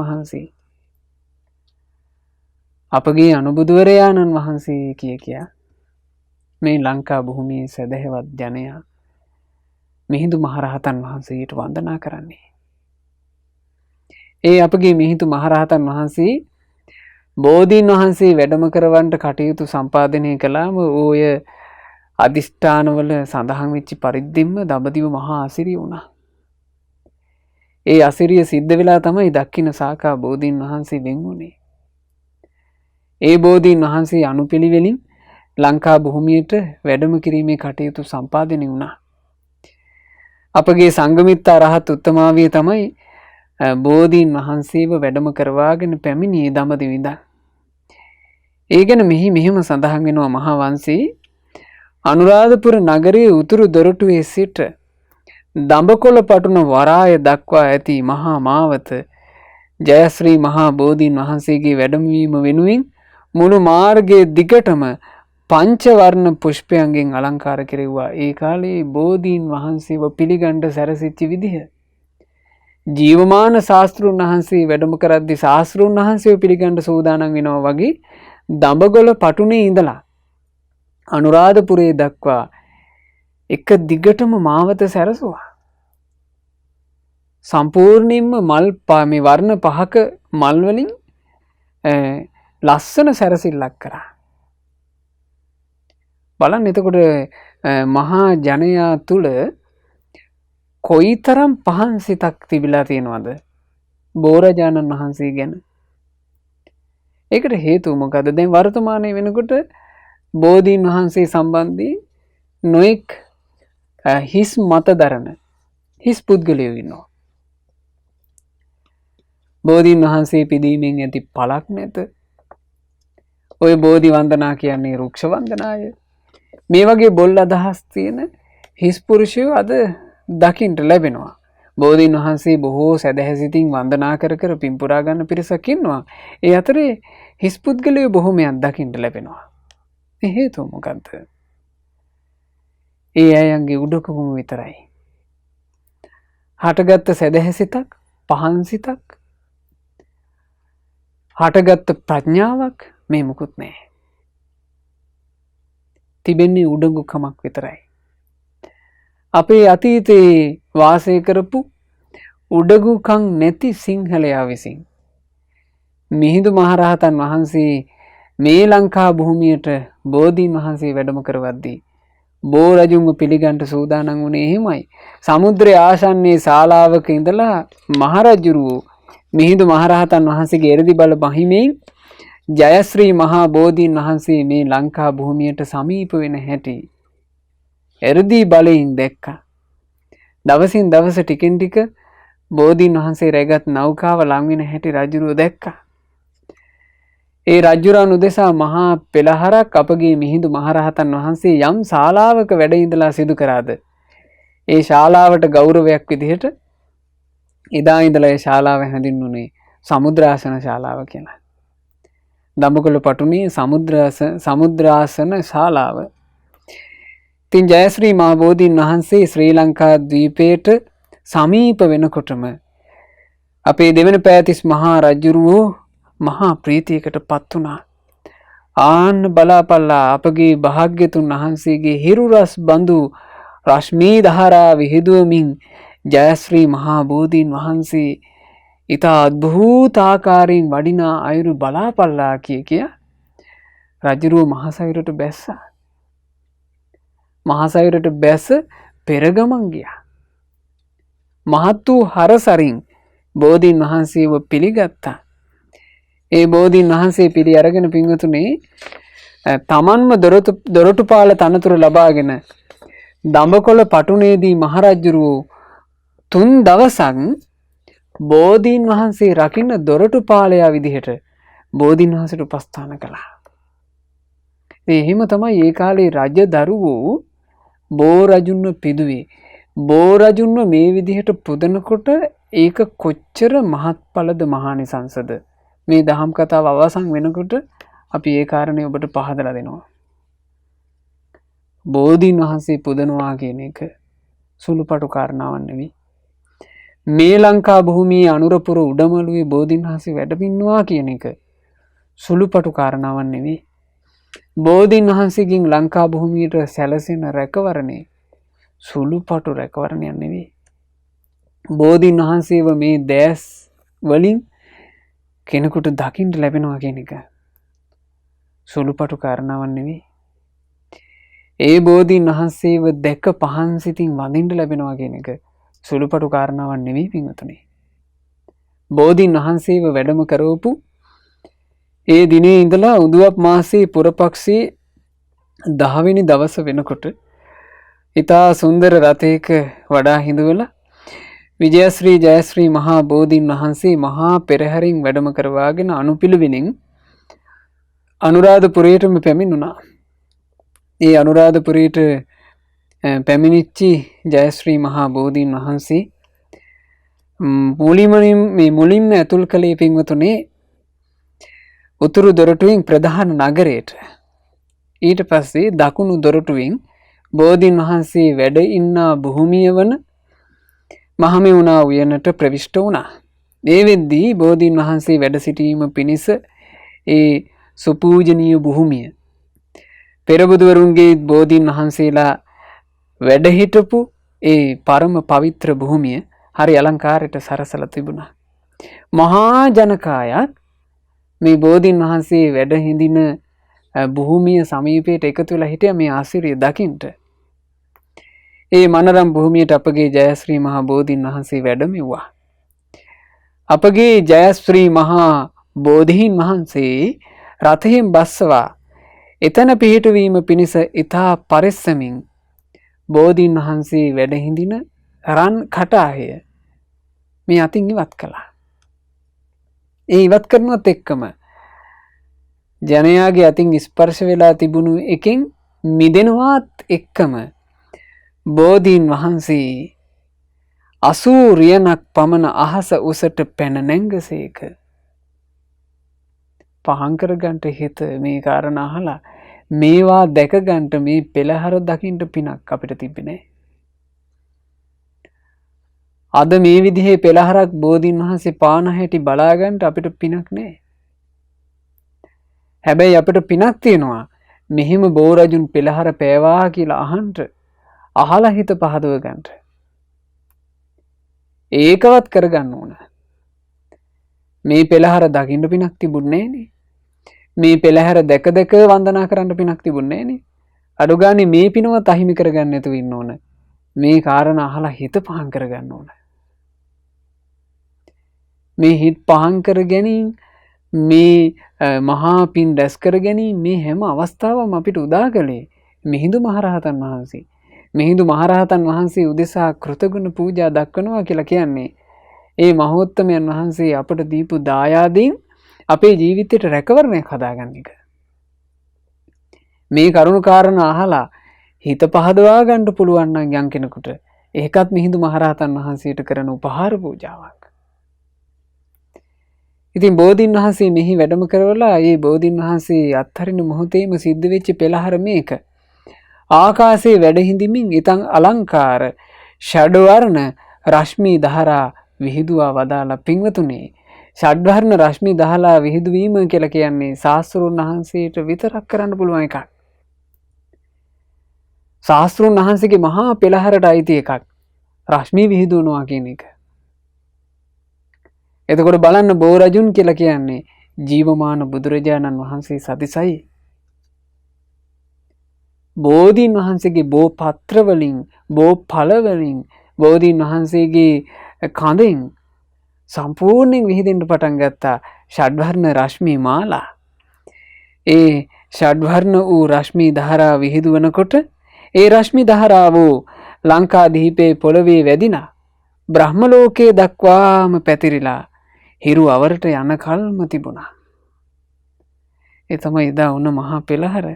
වහන්සේ කියා මේ ලංකා භූමියේ සදහවත් ජනයා මිහිඳු මහරහතන් වහන්සේට වන්දනා කරන්නේ. ඒ අපගේ මිහිඳු මහරහතන් වහන්සේ බෝධීන් වහන්සේ වැඩම කරවන්නට කටයුතු සම්පාදනය කළාම ඔය අදිෂ්ඨානවල සඳහන් වෙච්ච පරිද්දෙන්ම දඹදිව මහා අසිරිය වුණා. ඒ අසිරිය සිද්ධ වෙලා තමයි දක්ඛින සාකා බෝධීන් වහන්සේ වෙන් වුණේ. ඒ බෝධීන් වහන්සේ අනුපිළිවෙලින් ලංකා භූමියට වැඩම කිරීමේ කටයුතු සම්පාදනය වුණා. අපගේ සංඝමිත්ත රහත් උත්තමාවිය තමයි බෝධීන් වහන්සේව වැඩම කරවාගෙන පැමිණියේ දඹදිව ඉඳන්. ඒ ගැන මෙහෙම සඳහන් වෙනවා මහා වංශයේ අනුරාධපුර නගරයේ උතුරු දොරටුවේ සිට දඹකොළ පටුන වරාය දක්වා ඇති මහා මාවත ජයශ්‍රී මහා බෝධීන් වහන්සේගේ වැඩමවීම වෙනුවෙන් මුළු මාර්ගයේ දිගටම පංචවර්ණ පුෂ්පයන්ගෙන් අලංකාර කෙරෙව්වා. ඒ කාලේ බෝධීන් වහන්සේව පිළිගන්න සැරසිච්ච විදිහ ජීවමාන ශාස්ත්‍රුන් වහන්සේ වැඩම කරද්දී ශාස්ත්‍රුන් වහන්සේව පිළිගන්න සූදානම් වෙනවා වගේ දඹගොළ පටුනේ ඉඳලා අනුරාධපුරයේ දක්වා එක දිගටම මාවත සැරසුවා. සම්පූර්ණයෙන්ම මේ වර්ණ පහක මල් වලින් ලස්සන සැරසිල්ලක් කරා. බලන්න එතකොට මහා ජනයා තුල කොයිතරම් පහන් සිතක් තිබිලා තියෙනවද බෝරජාණන් වහන්සේ ගැන. ඒකට හේතුව මොකද? දැන් වර්තමානයේ වෙනකොට බෝධීන් වහන්සේ සම්බන්ධී නොඑක් හිස් මත දරන හිස් පුද්ගලයෝ ඉන්නවා. බෝධීන් වහන්සේ පිදීමෙන් ඇති පළක් නැත. ඔය බෝධි වන්දනා කියන්නේ රුක්ෂ වන්දනාය. මේ වගේ බොල් අදහස් තියෙන හිස් පුරුෂයෝ අද දකින්ට ලැබෙනවා. බෝධීන් වහන්සේ බොහෝ සැදැහැසිතින් වන්දනා කර කර පින්පුරා ගන්න පිරිසක් ඉන්නවා. ඒ අතරේ හිස් පුද්ගලයෝ බොහොමයක් දකින්ට ලැබෙනවා. ඒ හේතුව මොකද්ද? ඒ අයන්ගේ උඩකම විතරයි. හටගත්ත සැදැහැසිතක්, පහන් සිතක්, හටගත්ත ප්‍රඥාවක් මේ මුකුත් නැහැ. තිබෙන්නේ උඩඟුකමක් විතරයි. අපේ අතීතයේ වාසය කරපු උඩඟුකම් නැති සිංහලයා විසින් මිහිඳු මහරහතන් වහන්සේ මේ ලංකා භූමියට බෝධීන් වහන්සේ වැඩම කරවද්දී බෝ රජුන්ව පිළිගන්න සූදානම් වුණේ එහෙමයි. සමුද්‍රයේ ආසන්නයේ ශාලාවක ඉඳලා මහරජුරුවෝ මිහිඳු මහරහතන් වහන්සේගේ එරදි බල බහිමින් ජයශ්‍රී මහා බෝධීන් වහන්සේ මේ ලංකා භූමියට සමීප වෙන හැටි එරදි බලයෙන් දැක්කා. දවසින් දවස ටිකෙන් ටික බෝධීන් වහන්සේ රැගත් නෞකාව ලං වෙන හැටි රජුරුවෝ දැක්කා. ඒ රජුරන් උදෙසා මහා පෙළහරක් අපගේ මිහිඳු මහරහතන් වහන්සේ යම් ශාලාවක වැඩ ඉඳලා සිදු කරාද ඒ ශාලාවට ගෞරවයක් විදිහට එදා ඉඳලා ඒ ශාලාව හැඳින්වුනේ සමුද්‍රාසන ශාලාව කියලා. දඹකොළ පටුනේ සමුද්‍රාසන ශාලාව. ඉතින් ජයශ්‍රී මහ බෝධීන් වහන්සේ ශ්‍රී ලංකා ද්වීපයට සමීප වෙනකොටම අපේ දෙවන පෑතිස් මහා රජුරුවෝ මහා ප්‍රීතියකට පත් වුණා. ආන්න බලාපල්ලා අපගේ භාග්‍යතුන් වහන්සේගේ හිරුරස් බඳු රශ්මී දහරා විහිදුවමින් ජයශ්‍රී මහා බෝධීන් වහන්සේ ඉතා අද්භූත ආකාරයෙන් වඩිනා අයුරු බලාපල්ලා කිය රජුරුව මහසයුරට බැස්සා. මහසයුරට බැස පෙරගමන් ගියා. මහත් වූ හරසරින් බෝධීන් වහන්සේව පිළිගත්තා. ඒ බෝධීන් වහන්සේ පිළි අරගෙන පින්වතුනේ තමන්ම දොරටුපාල තනතුරු ලබාගෙන දඹකොළ පටුනේදී මහරජුරුවෝ 3 දවසක් බෝධීන් වහන්සේ රකින්න දොරටුපාලයා විදිහට බෝධීන් වහන්සේට උපස්ථාන කළා. එහෙම තමයි ඒ කාලේ රජ දරුවෝ බෝ රජුන්ව පිදුවේ. බෝ රජුන්ව මේ විදිහට පුදනකොට ඒක කොච්චර මහත්ඵලද මහානිසංසද. මේ දහම් කතාව අවසන් වෙනකොට අපි ඒ කාරණේ ඔබට පහදලා දෙනවා. බෝධීන් වහන්සේ පුදනවා කියන එක සුළුපටු කාරණාවක් නෙවෙයි. මේ ලංකා භූමියේ අනුරපුර උඩමළුවේ බෝධීන් වහන්සේ වැඩපින්නවා කියන එක සුළුපටු කාරණාවක් නෙවෙයි. බෝධීන් වහන්සේගෙන් ලංකා භූමියට සැලසෙන රැකවරණේ සුළුපටු රැකවරණයක් නෙවෙයි. බෝධීන් වහන්සේව මේ දැස් වලින් කෙනෙකුට දකින්න ලැබෙනවා කියන එක සුළුපටු කාරණාවක් නෙවෙයි. ඒ බෝධීන් වහන්සේව දැක පහන් සිතින් වඳින්න ලැබෙනවා කියන එක සුළුපටු කාරණාවක් නෙවෙයි පින්වතුනි. බෝධීන් වහන්සේව වැඩම කරවපු ඒ දිනේ ඉඳලා උදුවක් මාසයේ පුරපක්ෂයේ 10 වෙනි දවස වෙනකොට ඊතා සුන්දර රථයක වඩා හිඳවලා විජයශ්‍රී ජයශ්‍රී මහා බෝධීන් වහන්සේ මහා පෙරහැරින් වැඩම කරවාගෙන අනුපිළිවෙලින් අනුරාධපුරයටම පැමිණුණා. ඒ අනුරාධපුරයට පැමිණිච්චි ජයශ්‍රී මහා බෝධීන් වහන්සේ මුලින්ම ඇතුල් කළේ පින්වතුනේ උතුරු දොරටුවෙන් ප්‍රධාන නගරයට. ඊට පස්සේ දකුණු දොරටුවෙන් බෝධීන් වහන්සේ වැඩ ඉන්න භූමිය වන මහමෙවුනා උයනට ප්‍රවිෂ්ඨ වුණා. මේ වෙද්දී බෝධීන් වහන්සේ වැඩ සිටීම පිණිස ඒ සුපූජනීය භූමිය පෙරබුදුවරුන්ගේ බෝධීන් වහන්සේලා වැඩ හිටපු ඒ පරම පවිත්‍ර භූමිය හරි අලංකාරයට සරසලා තිබුණා. මහා ජනකායක් මේ බෝධීන් වහන්සේ වැඩ හිඳින භූමිය සමීපයට එකතු වෙලා හිටියා මේ ආශිර්ය දකින්න. ඒ මනරම් භූමියට අපගේ ජයශ්‍රී මහා බෝධීන් වහන්සේ වැඩමෙව්වා. අපගේ ජයශ්‍රී මහා බෝධීන් වහන්සේ රථයෙන් බස්සවා එතන පිහිටවීම පිණිස ඊතා පරිස්සමින් බෝධීන් වහන්සේ වැඩ හිඳින රන් කටාහය මේ අතින් ඉවත් කළා. ඒ ඉවත් කරනවත් එක්කම ජනයාගේ අතින් ස්පර්ශ වෙලා තිබුණු එකෙන් මිදෙනවත් එක්කම බෝධීන් වහන්සේ 80 රියනක් පමණ අහස උසට පැන නැංගසේක. පහන් කරගන්න හිත මේ කාරණා අහලා මේවා දැක ගන්න මේ පෙළහර දකින්න පිනක් අපිට තිබෙන්නේ. අද මේ විදිහේ පෙළහරක් බෝධීන් වහන්සේ පාන හැටි බලා ගන්න අපිට පිනක් නැහැ. හැබැයි අපිට පිනක් තියෙනවා මෙහිම බෝ රජුන් පෙළහර පෑවා කියලා අහලා හිත පහදව ගන්න. ඒකවත් කරගන්න ඕන. මේ පෙළහර දකින්න පිනක් තිබුණේ නෑනේ. මේ පෙළහැර දැක වන්දනා කරන්න පිනක් තිබුණේ නෑනේ. අඩු ගානේ මේ පිනවත් අහිමි කරගන්න නැතුව ඉන්න ඕන. මේ කාරණා අහලා හිත පහන් කරගන්න ඕන. මේ හිත පහන් කර ගැනීම මේ මහා පින් දැස් කර ගැනීම මේ හැම අවස්ථාවම අපිට උදා කළේ මිහිඳු මහරහතන් වහන්සේ. මිහිඳු මහරහතන් වහන්සේ උදෙසා කෘතගුණ පූජා දක්වනවා කියලා කියන්නේ ඒ මහෝත්තමයන් වහන්සේ අපට දීපු දායාදයෙන් අපේ ජීවිතයට රැකවරණයක් හදාගන්න එක. මේ කරුණු කාරණා අහලා හිත පහදවා ගන්න පුළුවන් නම් යම් කෙනෙකුට ඒකත් මිහිඳු මහරහතන් වහන්සේට කරන උපහාර පූජාවක්. ඉතින් බෝධීන් වහන්සේ මෙහි වැඩම කරවලා ඒ බෝධීන් වහන්සේ අත්හරින මොහොතේම සිද්ධ වෙච්ච පෙළහර මේක. ආකාශයේ වැඩ හිඳිමින් ඊතන් අලංකාර ෂඩවර්ණ රශ්මි දහරා විහිදුවා වදාලා පින්වතුනේ ෂඩ්වර්ණ රශ්මි දහලා විහිදුවීම කියලා කියන්නේ ශාස්ත්‍රඥ වහන්සේට විතරක් කරන්න පුළුවන් එකක්. ශාස්ත්‍රඥ වහන්සේගේ මහා පෙළහරට අයිති එකක් රශ්මි විහිදුවනවා කියන එක. එතකොට බලන්න බෝ රජුන් කියලා කියන්නේ ජීවමාන බුදුරජාණන් වහන්සේ සදිසයි. බෝධීන් වහන්සේගේ බෝ පත්‍ර වලින් බෝ ඵල වලින් බෝධීන් වහන්සේගේ කඳෙන් සම්පූර්ණයෙන් විහිදෙන්න පටන් ගත්තා ෂඩ්වර්ණ රශ්මි මාලා. ඒ ෂඩ්වර්ණ වූ රශ්මි ධාරා විහිදුවනකොට ඒ රශ්මි ධාරාව ලංකාදීපේ පොළවේ වැදිනා බ්‍රහ්ම ලෝකයේ දක්වාම පැතිරිලා හිරු අවරට යන කල්ම තිබුණා. ඒ තමයි එදා වුණ මහා පෙළහර.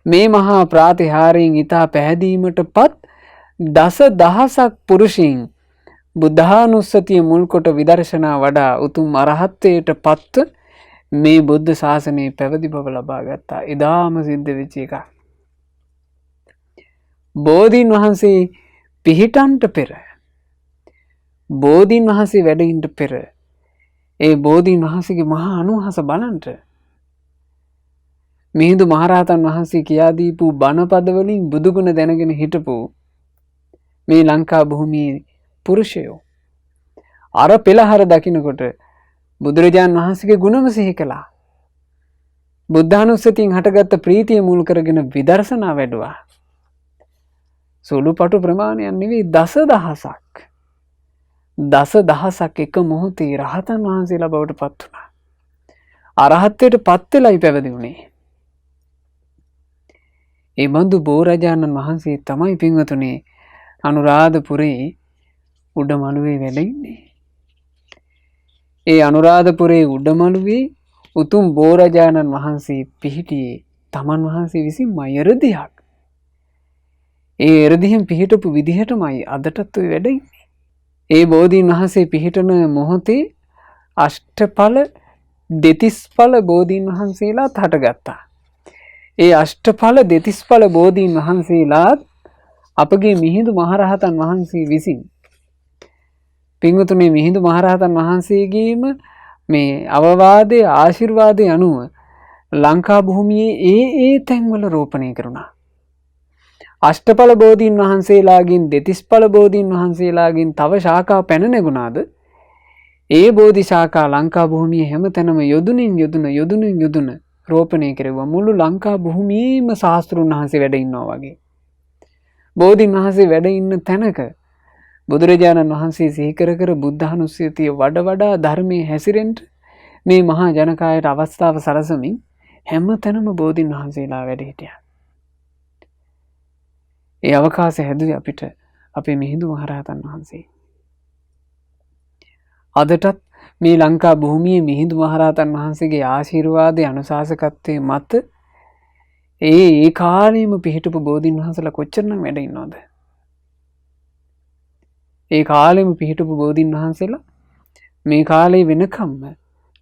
මේ මහා ප්‍රාතිහාරයෙන් ඊතා පැහැදීමටපත් දස දහසක් පුරුෂයින් බුද්ධානුස්සතිය මුල් කොට විදර්ශනා වඩා උතුම් අරහත්ත්වයට පත්ව මේ බුද්ධ ශාසනය පැවති බව ලබා ගත්තා. එදාම සිද්ධ වෙච්ච එකක්. බෝධීන් වහන්සේ පිහිටන්ට පෙර, බෝධීන් වහන්සේ වැඩ ඉන්න පෙර ඒ බෝධීන් වහන්සේගේ මහා අනුහස බලන්ට මිහිඳු මහරහතන් වහන්සේ කියා දීපු බණපද වලින් බුදුගුණ දැනගෙන හිටපු මේ ලංකා භූමියේ පුරුෂයෝ අර පෙළහර දකින්නකොට බුදුරජාන් වහන්සේගේ ගුණම සිහි කළා. බුද්ධානුස්සතියෙන් හටගත්ත ප්‍රීතිය මුල් කරගෙන විදර්ශනා වැඩුවා. සුළුපටු ප්‍රමාණයක් නෙවෙයි දසදහසක්. දසදහසක් එක මොහොතේ රහතන් වහන්සේලා බවට පත් වුණා. අරහත්ත්වයට පත් වෙලයි පැවිදි වුණේ. ඒ බඳු බෝරජාණන් වහන්සේ තමයි පින්වතුනි අනුරාධපුරේ උඩමළුවේ වැඩ ඉන්නේ. ඒ අනුරාධපුරේ උඩමළුවේ උතුම් බෝරජාණන් වහන්සේ පිහිටියේ තමන් වහන්සේ විසින්මයි එරදියක්. ඒ එරදිහෙන් පිහිටපු විදිහටමයි අදටත් ඔය වැඩ ඉන්නේ. ඒ බෝධීන් වහන්සේ පිහිටන මොහොතේ අෂ්ටඵල දෙතිස්ඵල බෝධීන් වහන්සේලාත් හටගත්තා. ඒ අෂ්ටඵල දෙතිස්ඵල බෝධීන් වහන්සේලාත් අපගේ මිහිඳු මහරහතන් වහන්සේ විසින් පින්වතුනි මිහිඳු මහරහතන් වහන්සේගේම මේ අවවාදයේ ආශිර්වාදයේ අනුව ලංකා භූමියේ ඒ තැන්වල රෝපණය කරුණා. අෂ්ටඵල බෝධීන් වහන්සේලාගෙන් දෙතිස්ඵල බෝධීන් වහන්සේලාගෙන් තව ශාඛා පැන නැගුණාද ඒ බෝධි ශාඛා ලංකා භූමියේ හැමතැනම යොදුනින් රෝපණය කෙරුවා. මුළු ලංකා භූමියේම ශාස්ත්‍රුන් වහන්සේ වැඩ ඉන්නවා වගේ. බෝධීන් වහන්සේ වැඩ ඉන්න තැනක බුදුරජාණන් වහන්සේ සිහි කර බුද්ධානුස්සතිය වඩා ධර්මයේ හැසිරෙන්න මේ මහා ජනකායට අවස්ථාව සලසමින් හැමතැනම බෝධීන් වහන්සේලා වැඩ හිටියා. ඒ අවකාශය හැදුවේ අපිට අපේ මිහිඳු මහරහතන් වහන්සේ. අදටත් මේ ලංකා භූමියේ මිහිඳු මහරහතන් වහන්සේගේ ආශිර්වාදයේ අනුශාසකත්වයේ මත ඒ කාලෙම පිහිටපු බෝධීන් වහන්සේලා කොච්චරනම් වැඩ ඉන්නවද? ඒ කාලෙම පිහිටපු බෝධීන් වහන්සේලා මේ කාලේ වෙනකම්ම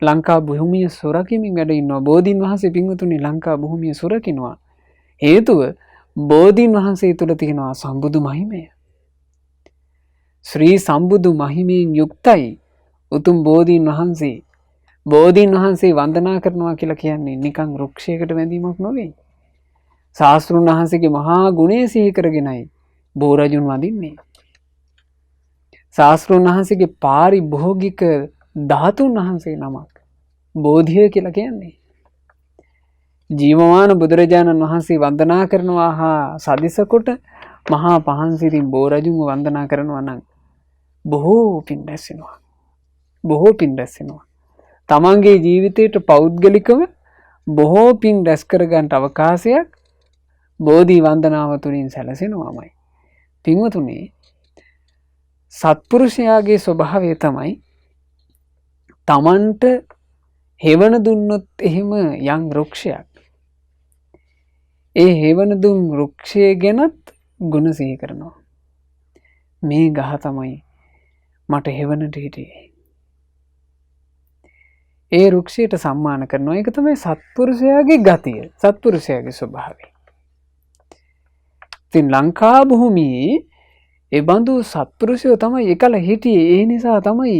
ලංකා භූමිය සුරකිමින් වැඩ ඉන්නවා. බෝධීන් වහන්සේ පින්වතුනි ලංකා භූමිය සුරකින්නවා. හේතුව බෝධීන් වහන්සේ තුල තියෙනවා සම්බුදු මහිමය. ශ්‍රී සම්බුදු මහිමයෙන් යුක්තයි උතුම් බෝධීන් වහන්සේ. බෝධීන් වහන්සේ වන්දනා කරනවා කියලා කියන්නේ නිකන් වෘක්ෂයකට වැඳීමක් නෙවෙයි. ශාස්ත්‍රුන් වහන්සේගේ මහා ගුණය සිහි කරගෙනයි බෝරජුන් වඳින්නේ. ශාස්ත්‍රුන් වහන්සේගේ පාරිභෝගික ධාතුන් වහන්සේ නමක් බෝධිය කියලා කියන්නේ. ජීවමාන බුදුරජාණන් වහන්සේ වන්දනා කරනවා හා සදිසකොට මහා පහන්සිරින් බෝරජුන්ව වන්දනා කරනවා නම් බොහෝ පින් රැස්වෙනවා. බොහෝ පින් රැස්වෙනවා. තමන්ගේ ජීවිතයට පෞද්ගලිකව බොහෝ පින් රැස් කරගන්න අවකාශයක් බෝධි වන්දනාව තුළින් සැලසෙනවාමයි. පින්වතුනි සත්පුරුෂයාගේ ස්වභාවය තමයි තමන්ට හෙවණ දුන්නොත් එහෙම යම් වෘක්ෂයක් ඒ හෙවණ දුන් වෘක්ෂය ගැනත් ගුණ සිහි කරනවා. මේ ගහ තමයි මට හෙවණට හිටියේ. ඒ වෘක්ෂයට සම්මාන කරනවා. ඒක තමයි සත්පුරුෂයාගේ ගතිය, සත්පුරුෂයාගේ ස්වභාවය. ඉතින් ලංකා භූමියේ ඒ බඳු සත්පුරුෂයෝ තමයි එකල හිටියේ. ඒ නිසා තමයි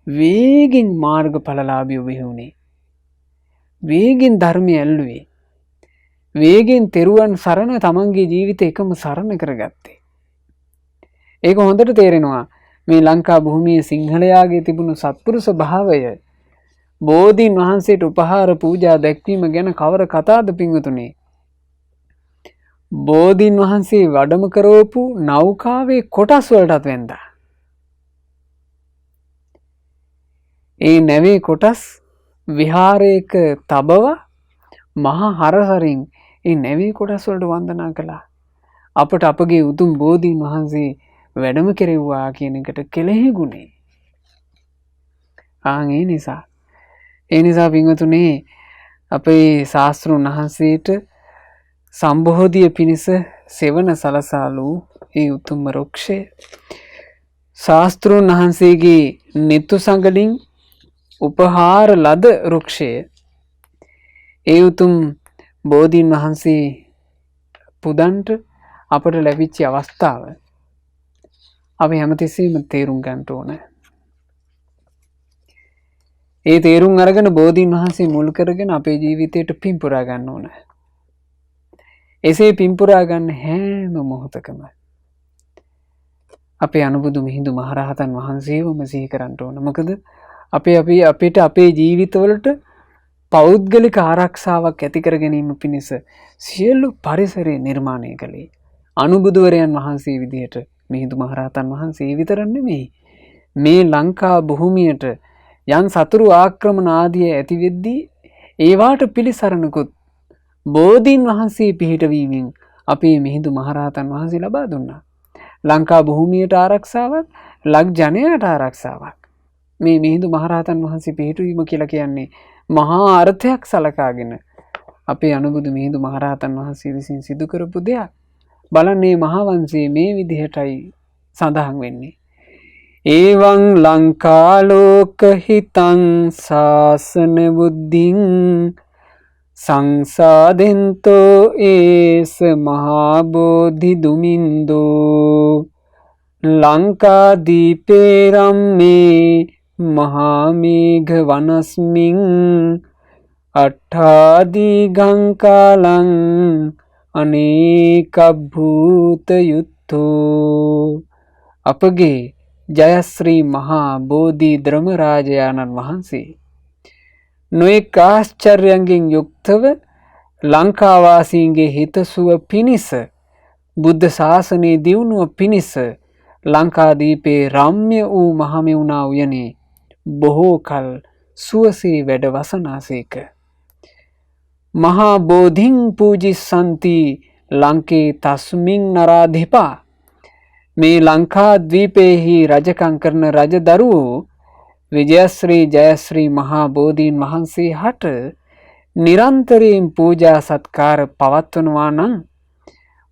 වේගින් මාර්ගඵලලාභියෝ වෙහුනේ. වේගින් ධර්මය ඇල්ලුවේ. වේගින් තෙරුවන් සරණ තමන්ගේ ජීවිතේ එකම සරණ කරගත්තේ. ඒක හොඳට තේරෙනවා මේ ලංකා භූමියේ සිංහලයාගේ තිබුණු සත්පුරුෂ භාවය බෝධීන් වහන්සේට උපහාර පූජා දැක්වීම ගැන කවර කතාද පින්වතුනි? බෝධීන් වහන්සේ වැඩම කරවපු නෞකාවේ කොටස් වලටත් වෙන්දා. ඒ නැවේ කොටස් විහාරයක තබවා මහා හරසරින් ඒ නැවේ කොටස් වලට වන්දනා කළා. අපට අපගේ උතුම් බෝධීන් වහන්සේ වැඩම කෙරෙව්වා කියන එකට කෙලෙහි ගුණේ. ඒ නිසා පින්වතුනේ අපේ ශාස්ත්‍රඥ වහන්සේට සම්බෝධිය පිණිස සෙවණ සලසාලු ඒ උතුම් රුක්ෂය ශාස්ත්‍රඥ වහන්සේගේ නිතු සංගලින් උපහාර ලද රුක්ෂය ඒ උතුම් බෝධීන් වහන්සේ පුදන්ට අපට ලැබිච්ච අවස්ථාව අපි හැමතිස්සෙම තේරුම් ගන්න ඕන. ඒ තේරුම් අරගෙන බෝධීන් වහන්සේ මුල් කරගෙන අපේ ජීවිතයට පින් පුරා ගන්න ඕන. එසේ පින් පුරා ගන්න හැම මොහොතකම අපේ අනුබුදු මිහිඳු මහරහතන් වහන්සේවම සිහි කරන්න ඕන. මොකද අපිට අපේ ජීවිතවලට පෞද්ගලික ආරක්ෂාවක් ඇති කර ගැනීම පිණිස සියලු පරිසරය නිර්මාණය කළේ අනුබුදුවරයන් වහන්සේ විදිහට මිහිඳු මහරහතන් වහන්සේ විතරක් නෙමෙයි. මේ ලංකා භූමියට යම් සතුරු ආක්‍රමණ ආදිය ඇති වෙද්දී ඒවාට පිළිසරණකුත් බෝධීන් වහන්සේ පිහිටවීමෙන් අපේ මිහිඳු මහරහතන් වහන්සේ ලබා දුන්නා. ලංකා භූමියට ආරක්ෂාවක්, ලක් ජනයාට ආරක්ෂාවක්. මේ මිහිඳු මහරහතන් වහන්සේ පිහිටවීම කියලා කියන්නේ මහා අර්ථයක් සලකාගෙන අපේ අනුබුදු මිහිඳු මහරහතන් වහන්සේ විසින් සිදු කරපු දෙයක්. බලන්නේ මහා වංශයේ මේ විදිහටයි සඳහන් වෙන්නේ. එවං ලංකාලෝක හිතං ශාසන බුද්ධින් සංසාදෙන්තෝ ඒස මහා බෝධි දුමින්දෝ ලංකාදීපේ රම්මේ මහා මේඝ වනස්මින් අට්ඨාදී ගංකාලං අනේකභූත යුත්තෝ. අපගේ ජයශ්‍රී මහා බෝධි ධර්මරාජයාණන් වහන්සේ නොඑක ආශ්චර්යයන්ගෙන් යුක්තව ලංකාවාසීන්ගේ හිතසුව පිණිස බුද්ධ ශාසනයේ දියුණුව පිණිස ලංකාදීපේ රම්‍ය වූ මහමෙවුනා උයනේ බොහෝ කල සුවසේ වැඩ වසනාසේක. මහා බෝධින් පූජිස්සන්ති ලංකේ තස්මින් නරාධිපා. මේ ලංකා ද්වීපයෙහි රජකම් කරන රජදරුවෝ විජයශ්‍රී ජයශ්‍රී මහා බෝධීන් වහන්සේ හට නිරන්තරයෙන් පූජා සත්කාර පවත්වනවා නම්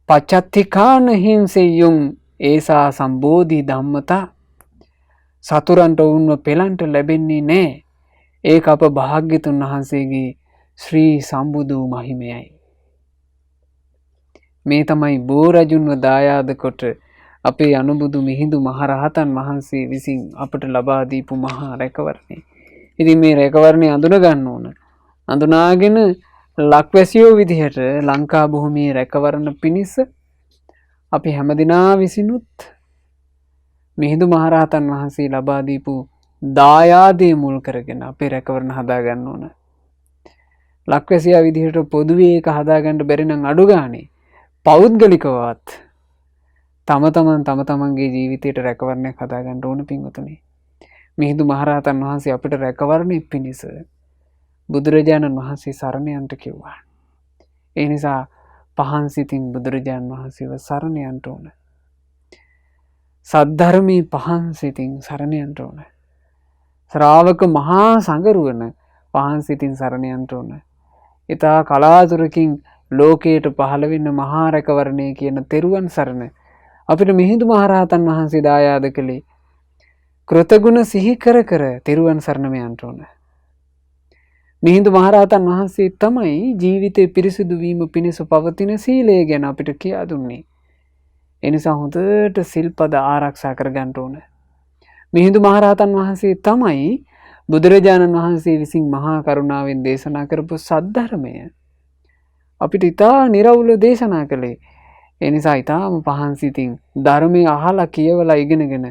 පච්චත්තිකාන හිංසෙය්‍යුම් ඒසා සම්බෝධි ධම්මතා. සතුරන්ට ඔවුන්ව පෙළන්ට ලැබෙන්නේ නෑ. ඒක අප භාග්‍යතුන් වහන්සේගේ ශ්‍රී සම්බුදු මහිමයයි. මේ තමයි බෝරජුන්ව දායාද කොට අපේ අනුබුදු මිහිඳු මහරහතන් වහන්සේ විසින් අපට ලබා දීපු මහා රැකවරණය. ඉතින් මේ රැකවරණය අඳුන ගන්න ඕන. අඳුනාගෙන ලක්වැසියෝ විදිහට ලංකා භූමියේ රැකවරණ පිණිස අපි හැමදිනා විසිනුත් මිහිඳු මහරහතන් වහන්සේ ලබා දීපු දායාදේ මුල් කරගෙන අපේ රැකවරණ හදා ගන්න ඕන. ලක්වැසියා විදිහට පොදුවේ එක හදාගන්න බැරි නම් අඩු ගානේ පෞද්ගලිකවත් තම තමන්ගේ ජීවිතයට රැකවරණයක් හදාගන්න ඕන පින්වතුනි. මිහිඳු මහරහතන් වහන්සේ අපිට රැකවරණය පිණිස බුදුරජාණන් වහන්සේ සරණ යන්න කිව්වා. ඒ නිසා පහන් සිතින් බුදුරජාණන් වහන්සේව සරණ යන්න ඕන. සද්ධර්මී පහන් සිතින් සරණ යන්න ඕන. ශ්‍රාවක මහා සංගරුවන පහන් සිතින් සරණ යන්න ඕන. ඊතා කලාතුරකින් ලෝකයට පහළ වෙන්න මහා රැකවරණය කියන තෙරුවන් සරණ අපිට මිහිඳු මහරහතන් වහන්සේ දායාද කළේ කෘතගුණ සිහි කර කර තෙරුවන් සරණම යන්න ඕන. මිහිඳු මහරහතන් වහන්සේ තමයි ජීවිතේ පිරිසිදු වීම පිණිස පවතින සීලය ගැන අපිට කියා දුන්නේ. ඒ නිසා හොඳට සිල්පද ආරක්ෂා කරගන්න ඕන. මිහිඳු මහරහතන් වහන්සේ තමයි බුදුරජාණන් වහන්සේ විසින් මහා කරුණාවෙන් දේශනා කරපු සද්ධර්මය අපිට ඉතා නිරවුල දේශනා කළේ. ඒ නිසා ඉතාම පහන් සිතින් ධර්මය අහලා කියවලා ඉගෙනගෙන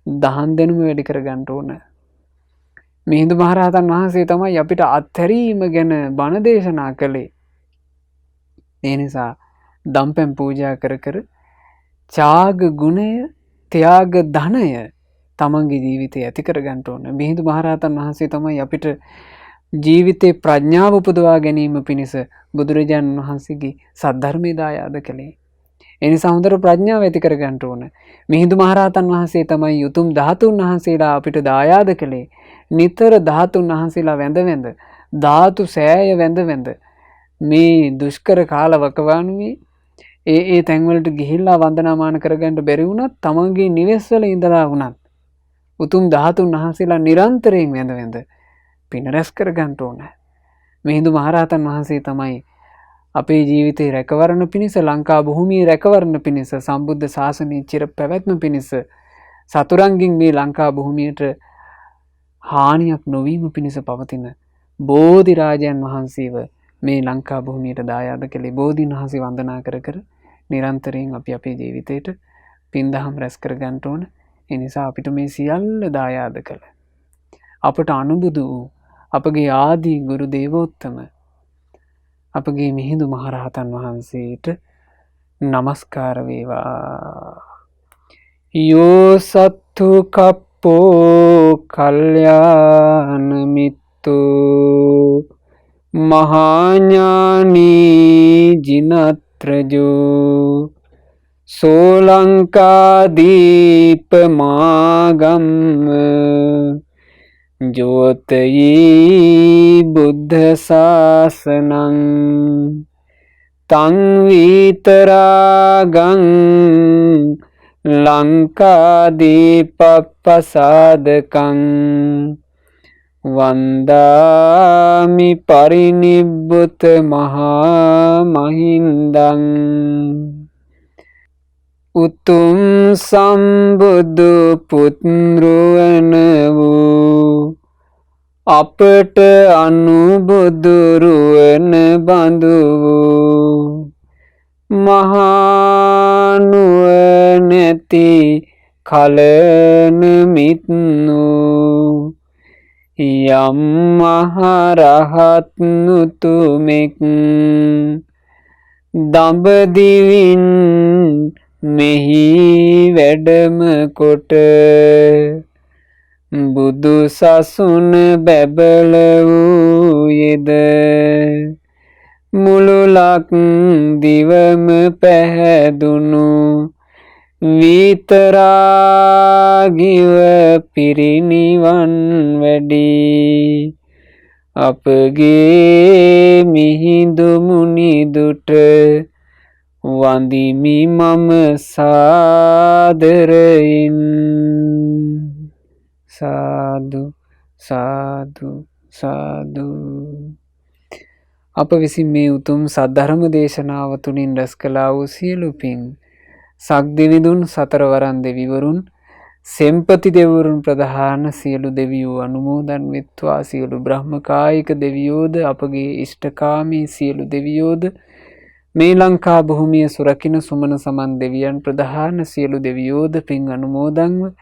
දහම් දෙනුම වැඩි කරගන්න ඕන. මිහිඳු මහරහතන් වහන්සේ තමයි අපිට අත්හැරීම ගැන බණ දේශනා කළේ. ඒ නිසා දම්පැන් පූජා කර කර ත්‍යාග ගුණය, ත්‍යාග ධනය තමන්ගේ ජීවිතය ඇති කරගන්න ඕන. මිහිඳු මහරහතන් වහන්සේ තමයි අපිට ජීවිතේ ප්‍රඥාව උපදවා ගැනීම පිණිස බුදුරජාණන් වහන්සේගේ සද්ධර්මය දායාද කළේ. ඒ නිසා හොඳට ප්‍රඥාව ඇති කරගන්න ඕන. මිහිඳු මහරහතන් වහන්සේ තමයි උතුම් ධාතුන් වහන්සේලා අපිට දායාද කළේ. නිතර ධාතුන් වහන්සේලා වැඳ ධාතු සෑය වැඳ මේ දුෂ්කර කාල වකවානුවේ ඒ තැන්වලට ගිහිල්ලා වන්දනාමාන කරගන්න බැරි වුණත් තමන්ගේ නිවෙස්වල ඉඳලා වුණත් උතුම් ධාතුන් වහන්සේලා නිරන්තරයෙන් වැඳ පින රැස් කරගන්න ඕන. මිහිඳු මහරහතන් වහන්සේ තමයි අපේ ජීවිතේ රැකවරණ පිණිස, ලංකා භූමියේ රැකවරණ පිණිස, සම්බුද්ධ ශාසනයේ චිර පැවැත්ම පිණිස, සතුරන්ගෙන් මේ ලංකා භූමියට හානියක් නොවීම පිණිස පවතින බෝධි රාජයන් වහන්සේව මේ ලංකා භූමියට දායාද කළේ. බෝධීන් වහන්සේ වන්දනා කර නිරන්තරයෙන් අපි අපේ ජීවිතේට පින්දහම් රැස් කර ගන්න ඕන. ඒ නිසා අපිට මේ සියල්ල දායාද කළ අපට අනුබුදු වූ අපගේ ආදී ගුරු දේවෝත්තම අපගේ මිහිඳු මහරහතන් වහන්සේට නමස්කාර වේවා. යෝ සත්තු කප්පෝ කල්යාණ මිත්තු මහාඥානී ජිනත්‍රජෝ සෝලංකාදීප මාගම්ම ජෝතයී බුද්ධ ශාසනං තං වීතරාගං ලංකාදීපප්පසාදකං වන්දාමි පරිනිබ්බුත මහා මහින්දං උතුම් සම්බුදු පුත්රුවන වූ අපට අනුබුදුරුවන බඳු වූ මහානුවණැති කලන මිත්නු යම් මහරහත් නුතුමෙක් දඹදිවින් මෙහි වැඩම කොට බුදු සසුන බැබල වූයේද මුළුලක් දිවම පැහැදුණු විතරාගිව පිරිනිවන් වැඩි අපගේ මිහිඳු මුනිදුට වඳිමි මම සාදරයෙන්. සාදු සාදු සාදු. අප විසින් මේ උතුම් සද්ධර්ම දේශනාව තුළින් රැස් කළා වූ සියලු පින් සක්දෙවිඳුන්, සතරවරන් දෙවිවරුන්, සෙම්පති දෙවිවරුන් ප්‍රධාන සියලු දෙවියෝ අනුමෝදන් වෙත්වා. සියලු බ්‍රහ්මකායික දෙවියෝද, අපගේ ඉෂ්ඨකාමී සියලු දෙවියෝද, මේ ලංකා භූමිය සුරකින සුමන සමන් දෙවියන් ප්‍රධාන සියලු දෙවියෝද පින් අනුමෝදන්ව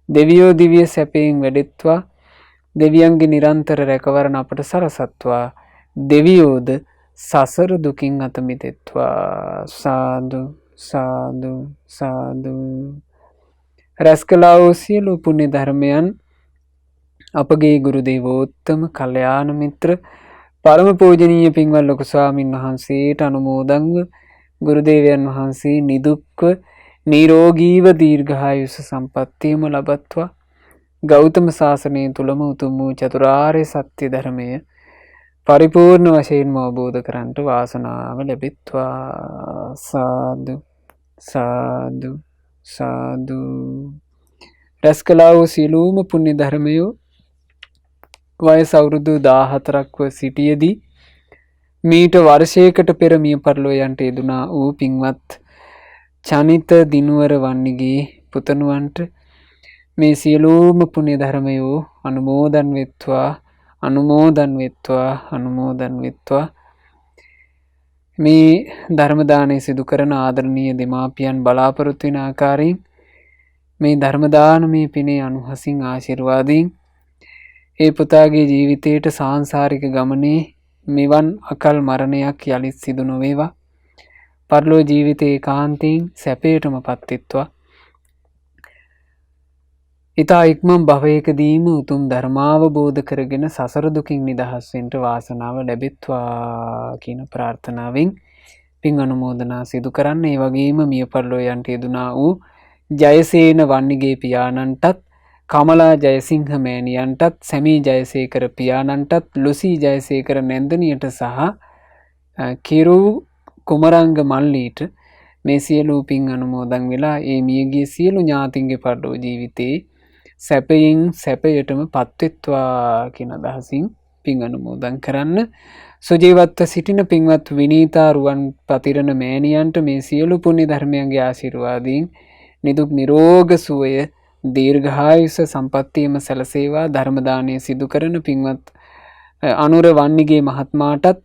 දෙවියෝ දිව්‍ය සැපයෙන් වැඩෙත්වා. දෙවියන්ගේ නිරන්තර රැකවරණ අපට සරසත්වා. දෙවියෝද සසර දුකින් අත මිදෙත්වා. සාදු සාදු සාදු. රැස් කළා වූ සියලු පුණ්‍ය ධර්මයන් අපගේ ගුරු දේවෝත්තම කල්යාණ මිත්‍ර පරම පූජනීය පින්වත් ලොකු ස්වාමින් වහන්සේට අනුමෝදන්ව ගුරු දේවයන් වහන්සේ නිදුක්ව නිරෝගීව දීර්ඝායුෂ සම්පන්නියම ලබත්වා. ගෞතම සාසනය තුලම උතුම් වූ චතුරාර්ය සත්‍ය ධර්මය පරිපූර්ණ වශයෙන්ම අවබෝධ කරගන්නට වාසනාව ලැබෙත්වා. සාදු සාදු සාදු. රැස් කළා වූ සියලුම පුණ්‍ය ධර්මයෝ වයස අවුරුදු 14ක්ව සිටියේදී මීට වර්ෂයකට පෙර මිය පරලෝ යන්ට යෙදුනා වූ පින්වත් චනිත දිනුවර වන්නිගේ පුතණුවන්ට මේ සියලුම පුණ්‍ය ධර්මයෝ අනුමෝදන් වෙත්වා. අනුමෝදන් වෙත්වා. අනුමෝදන් වෙත්වා. මේ ධර්ම දානය සිදු කරන ආදරණීය දෙමාපියන් බලාපොරොත්තු වෙන ආකාරයෙන් මේ ධර්ම දානමේ පිනේ අනුහසින් ආශිර්වාදයෙන් ඒ පුතාගේ ජීවිතයට සාංශාරික ගමනේ මෙවන් අකල් මරණයක් යලිත් සිදු නොවේවා. පරලෝ ජීවිතේ ඒකාන්තයෙන් සැපයටම පත්වෙත්වා. ඉතා ඉක්මන් භවයකදීම උතුම් ධර්මාවබෝධ කරගෙන සසර දුකින් නිදහස් වෙන්න වාසනාව ලැබෙත්වා කියන ප්‍රාර්ථනාවෙන් පින් අනුමෝදනා සිදු කරන්න. ඒ වගේම මිය පරලොවට යෙදුනා වූ ජයසේන වන්නිගේ පියාණන්ටත්, කමලා ජයසිංහ මෑණියන්ටත්, සැමී ජයසේකර පියාණන්ටත්, ලුසී ජයසේකර නැන්දනියට සහ කිරු කුමරංග මල්ලීට මේ සියලු පින් අනුමෝදන් වෙලා ඒ මියගිය සියලු ඥාතින්ගේ පරලෝ ජීවිතේ සැපයෙන් සැපයටම පත්වෙත්වා කියන අදහසින් පින් අනුමෝදන් කරන්න. සුජීවත්ව සිටින පින්වත් විනීතා රුවන් පතිරණ මෑණියන්ට මේ සියලු පුණ්‍ය ධර්මයන්ගේ ආශිර්වාදයෙන් නිදුක් නිරෝග සුවය දීර්ඝායුෂ සම්පත්තියම සැලසේවා. ධර්ම දානය සිදු කරන පින්වත් අනුර වන්නිගේ මහත්මයාටත්,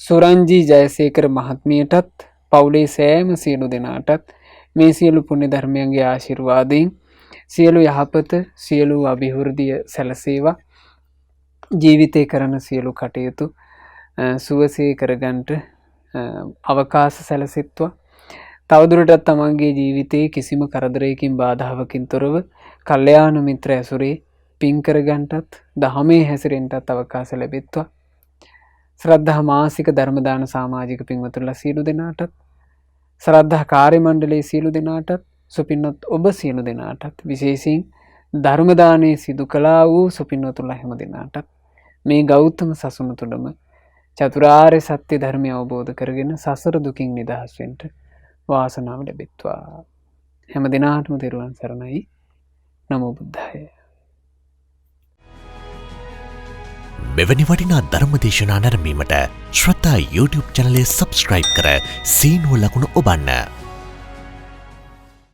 සුරංජී ජයසේකර මහත්මියටත්, පවුලේ සෑම සියලු දෙනාටත් මේ සියලු පුණ්‍ය ධර්මයන්ගේ ආශිර්වාදයෙන් සියලු යහපත, සියලු අභිවෘද්ධිය සැලසේවා. ජීවිතේ කරන සියලු කටයුතු සුවසේ කරගන්නට අවකාශ සැලසෙත්වා. තවදුරටත් තමන්ගේ ජීවිතයේ කිසිම කරදරයකින් බාධාවකින් තොරව කල්යාණ මිත්‍ර ඇසුරේ පින් කරගන්නටත් දහමේ හැසිරෙන්නටත් අවකාශ ලැබෙත්වා. ශ්‍රද්ධා මාසික ධර්ම දාන සමාජික පින්වතුන්ලා සියලු දෙනාටත්, ශ්‍රද්ධා කාර්ය මණ්ඩලයේ සියලු දෙනාටත්, සුපින්වත් ඔබ සියලු දෙනාටත්, විශේෂයෙන් ධර්ම දානයේ සිදු කළා වූ සුපින්වතුන්ලා හැම දෙනාටත් මේ ගෞතම සසුන තුළම චතුරාර්ය සත්‍ය ධර්මය අවබෝධ කරගෙන සසර දුකින් නිදහස් වෙන්න වාසනාව ලැබෙත්වා. හැම දිනාටම තෙරුවන් සරණයි. නමෝ බුද්ධාය. මෙවැනි වටිනා ධර්ම දේශනා නැරඹීමට ශ්‍රද්ධා YouTube චැනලය සබ්ස්ක්‍රයිබ් කර සීනුව ලකුණ ඔබන්න.